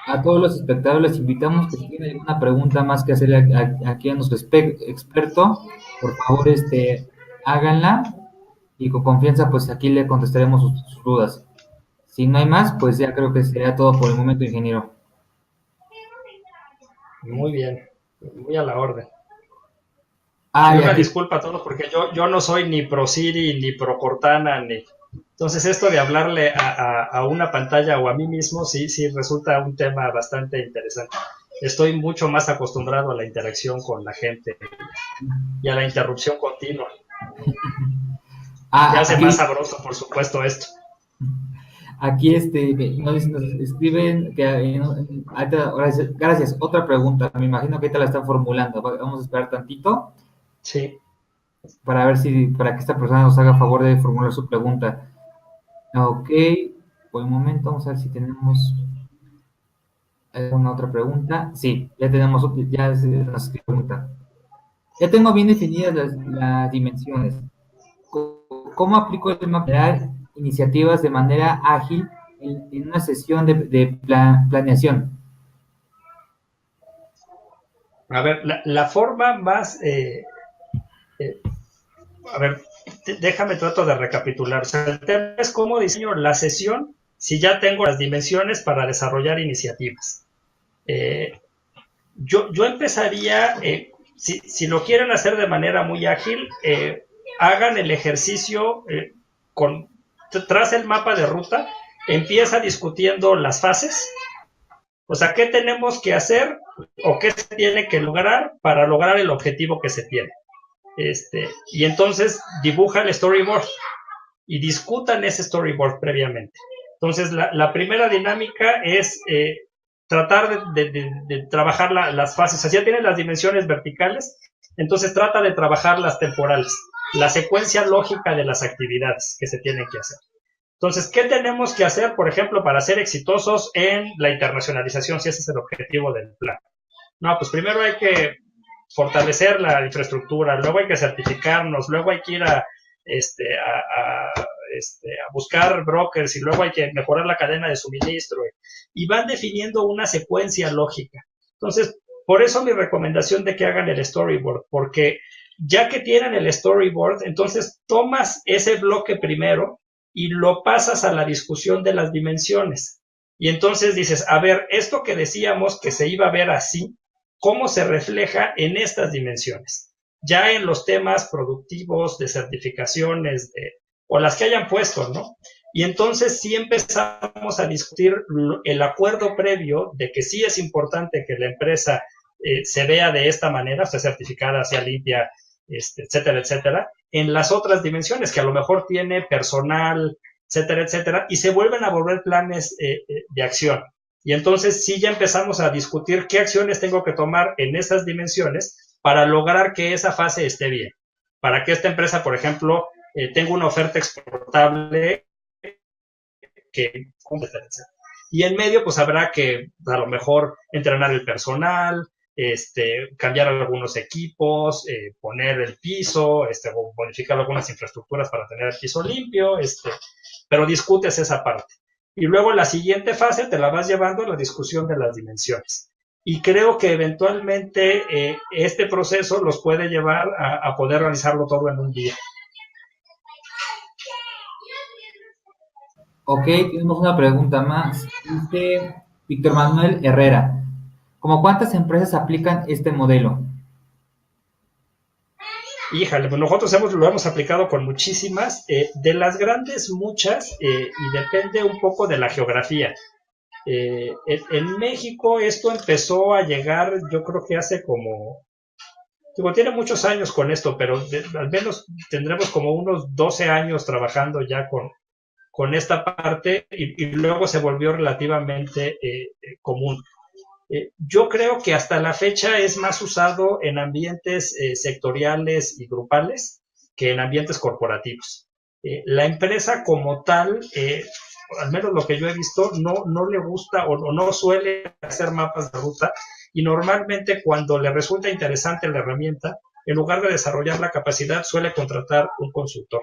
A todos los espectadores les invitamos que si tienen alguna pregunta más que hacerle aquí a nuestro experto, por favor háganla, y con confianza pues aquí le contestaremos sus dudas. Si no hay más, pues ya creo que sería todo por el momento, ingeniero. Muy bien, muy a la orden. Y una disculpa a todos, porque yo no soy ni pro Siri ni pro Cortana, entonces esto de hablarle a una pantalla o a mí mismo sí resulta un tema bastante interesante. Estoy mucho más acostumbrado a la interacción con la gente y a la interrupción continua. Que hace Aquí, más sabroso, por supuesto, esto. aquí nos escriben que gracias. Otra pregunta, me imagino que ahorita la están formulando. Vamos a esperar tantito Sí. para ver si, para que esta persona nos haga favor de formular su pregunta. Ok, por el momento vamos a ver si tenemos alguna otra pregunta. Sí, ya tenemos, ya se nos pregunta. Ya tengo bien definidas las dimensiones. ¿Cómo aplico el tema general iniciativas de manera ágil en una sesión de planeación? A ver, la forma más, eh, a ver, déjame trato de recapitular. O sea, el tema es cómo diseño la sesión si ya tengo las dimensiones para desarrollar iniciativas. Eh, yo empezaría, si lo quieren hacer de manera muy ágil, hagan el ejercicio tras el mapa de ruta, empieza discutiendo las fases, o sea, qué tenemos que hacer o qué se tiene que lograr para lograr el objetivo que se tiene. Y entonces dibuja el storyboard y discutan ese storyboard previamente. Entonces, la primera dinámica es tratar de trabajar las fases. O sea, ya tienes las dimensiones verticales, entonces trata de trabajar las temporales, la secuencia lógica de las actividades que se tienen que hacer. Entonces, ¿qué tenemos que hacer, por ejemplo, para ser exitosos en la internacionalización, si ese es el objetivo del plan? No, pues primero hay que fortalecer la infraestructura, luego hay que certificarnos, luego hay que ir a buscar brokers y luego hay que mejorar la cadena de suministro y van definiendo una secuencia lógica. Entonces, por eso mi recomendación de que hagan el storyboard, porque ya que tienen el storyboard, entonces tomas ese bloque primero y lo pasas a la discusión de las dimensiones. Y entonces dices, a ver, esto que decíamos que se iba a ver así, ¿cómo se refleja en estas dimensiones? Ya en los temas productivos, de certificaciones, o las que hayan puesto, ¿no? Y entonces sí empezamos a discutir el acuerdo previo de que sí es importante que la empresa se vea de esta manera, sea certificada, sea limpia, etcétera, etcétera, en las otras dimensiones, que a lo mejor tiene personal, etcétera, etcétera, y se vuelven a volver planes de acción. Y entonces sí ya empezamos a discutir qué acciones tengo que tomar en esas dimensiones para lograr que esa fase esté bien. Para que esta empresa, por ejemplo, tenga una oferta exportable que competencia. Y en medio, pues habrá que a lo mejor entrenar el personal, cambiar algunos equipos, poner el piso, modificar algunas infraestructuras para tener el piso limpio, pero discutes esa parte. Y luego la siguiente fase te la vas llevando a la discusión de las dimensiones. Y creo que eventualmente este proceso los puede llevar a poder realizarlo todo en un día. Ok, tenemos una pregunta más. Dice Víctor Manuel Herrera. ¿Cómo cuántas empresas aplican este modelo? Híjale, pues nosotros lo hemos aplicado con muchísimas, de las grandes muchas, y depende un poco de la geografía. En México esto empezó a llegar, yo creo que hace digo, tiene muchos años con esto, pero al menos tendremos como unos 12 años trabajando ya con esta parte y luego se volvió relativamente común. Yo creo que hasta la fecha es más usado en ambientes sectoriales y grupales que en ambientes corporativos. La empresa como tal, al menos lo que yo he visto, no le gusta o no suele hacer mapas de ruta y normalmente cuando le resulta interesante la herramienta, en lugar de desarrollar la capacidad, suele contratar un consultor.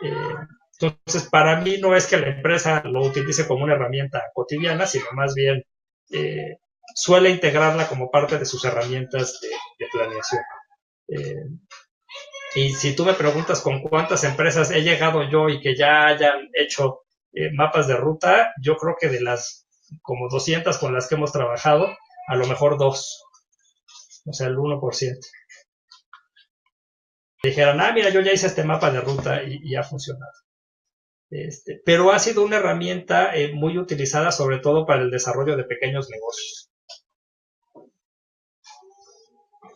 Eh, entonces, para mí no es que la empresa lo utilice como una herramienta cotidiana, sino más bien eh, suele integrarla como parte de sus herramientas de planeación. Eh, y si tú me preguntas con cuántas empresas he llegado yo y que ya hayan hecho mapas de ruta, yo creo que de las como 200 con las que hemos trabajado, a lo mejor dos, o sea, el 1%. Dijeron, mira, yo ya hice este mapa de ruta y ha funcionado. Pero ha sido una herramienta muy utilizada sobre todo para el desarrollo de pequeños negocios.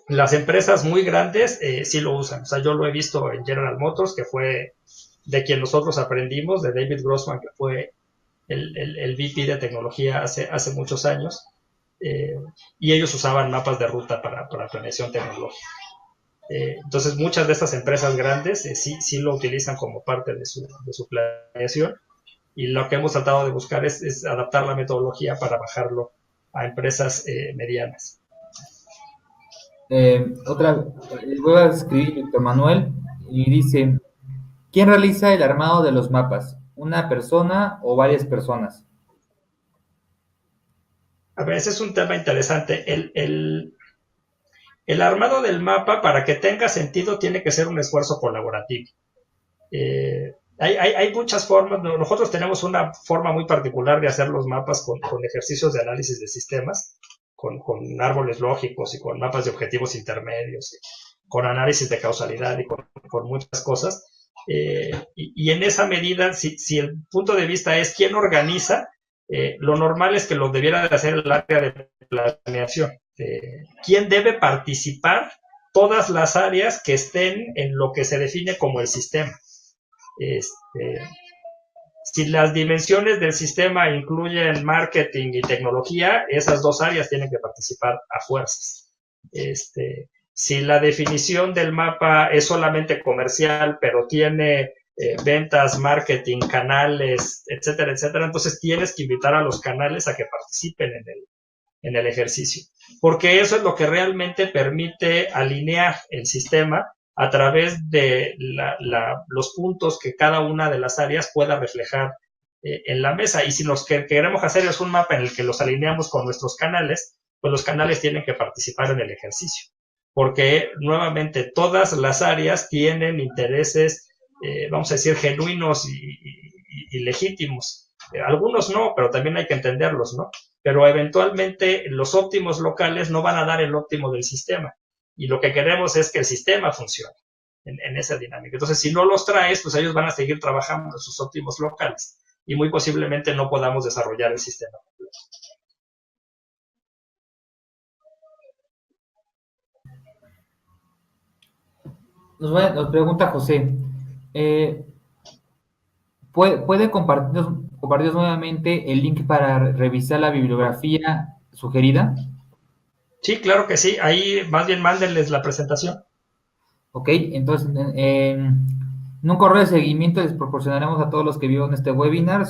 Las empresas muy grandes sí lo usan. O sea, yo lo he visto en General Motors, que fue de quien nosotros aprendimos, de David Grossman, que fue el VP de tecnología hace muchos años, y ellos usaban mapas de ruta para planeación tecnológica. Entonces, muchas de estas empresas grandes sí lo utilizan como parte de su planeación, y lo que hemos tratado de buscar es adaptar la metodología para bajarlo a empresas medianas. Voy a escribir Víctor Manuel y dice, ¿quién realiza el armado de los mapas? ¿Una persona o varias personas? A ver, ese es un tema interesante. El armado del mapa, para que tenga sentido, tiene que ser un esfuerzo colaborativo. Hay muchas formas. Nosotros tenemos una forma muy particular de hacer los mapas con ejercicios de análisis de sistemas, con árboles lógicos y con mapas de objetivos intermedios, con análisis de causalidad y con muchas cosas. Y en esa medida, si el punto de vista es quién organiza, lo normal es que lo debiera de hacer el área de planeación. ¿Quién debe participar? Todas las áreas que estén en lo que se define como el sistema. Si las dimensiones del sistema incluyen marketing y tecnología, esas dos áreas tienen que participar a fuerzas. Si la definición del mapa es solamente comercial, pero tiene ventas, marketing, canales, etcétera, etcétera, entonces tienes que invitar a los canales a que participen en el ejercicio, porque eso es lo que realmente permite alinear el sistema a través de los puntos que cada una de las áreas pueda reflejar en la mesa. Y si lo que queremos hacer es un mapa en el que los alineamos con nuestros canales, pues los canales tienen que participar en el ejercicio, porque nuevamente todas las áreas tienen intereses, vamos a decir, genuinos y legítimos. Algunos no, pero también hay que entenderlos, ¿no? Pero eventualmente los óptimos locales no van a dar el óptimo del sistema. Y lo que queremos es que el sistema funcione en esa dinámica. Entonces, si no los traes, pues ellos van a seguir trabajando en sus óptimos locales y muy posiblemente no podamos desarrollar el sistema. Nos pregunta José, eh, ¿puede compartirnos nuevamente el link para revisar la bibliografía sugerida? Sí, claro que sí. Ahí más bien mándenles la presentación. Ok, entonces en un correo de seguimiento les proporcionaremos a todos los que vieron este webinar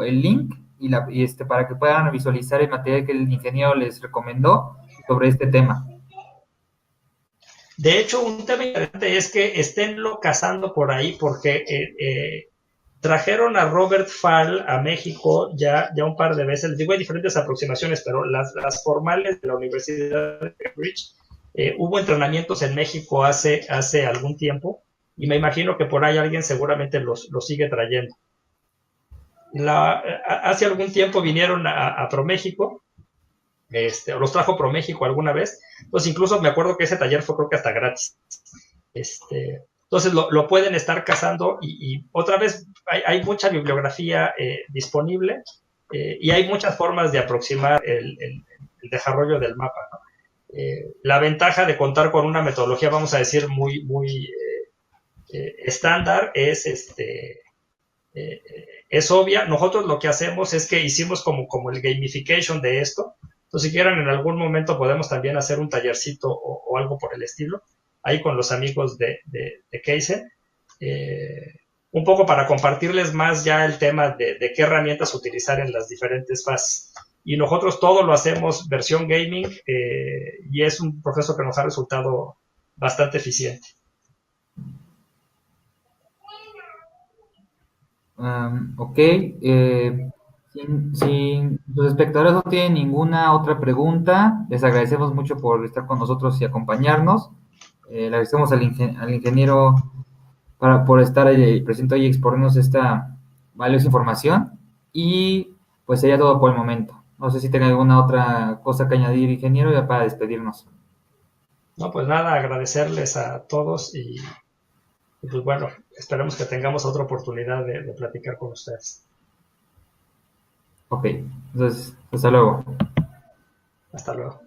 el link para que puedan visualizar el material que el ingeniero les recomendó sobre este tema. De hecho, un tema interesante es que esténlo cazando por ahí, porque trajeron a Robert Fall a México ya un par de veces. Les digo, hay diferentes aproximaciones, pero las formales de la Universidad de Cambridge, hubo entrenamientos en México hace algún tiempo, y me imagino que por ahí alguien seguramente los sigue trayendo. Hace algún tiempo vinieron a ProMéxico, los trajo ProMéxico alguna vez, pues incluso me acuerdo que ese taller fue creo que hasta gratis. Entonces lo pueden estar cazando y otra vez hay mucha bibliografía disponible, y hay muchas formas de aproximar el desarrollo del mapa, ¿no? La ventaja de contar con una metodología, vamos a decir, muy estándar es obvia. Nosotros lo que hacemos es que hicimos como el gamification de esto. Entonces, si quieren, en algún momento podemos también hacer un tallercito o algo por el estilo, ahí con los amigos de Kaizen, un poco para compartirles más ya el tema de qué herramientas utilizar en las diferentes fases. Y nosotros todo lo hacemos versión gaming, y es un proceso que nos ha resultado bastante eficiente. Ok, si los espectadores no tienen ninguna otra pregunta, les agradecemos mucho por estar con nosotros y acompañarnos. Le agradecemos al ingeniero por estar presente hoy y exponernos esta valiosa información. Y pues sería todo por el momento. No sé si tiene alguna otra cosa que añadir, ingeniero, ya para despedirnos. No, pues nada, agradecerles a todos y pues bueno, esperemos que tengamos otra oportunidad de platicar con ustedes. Ok, entonces, hasta luego. Hasta luego.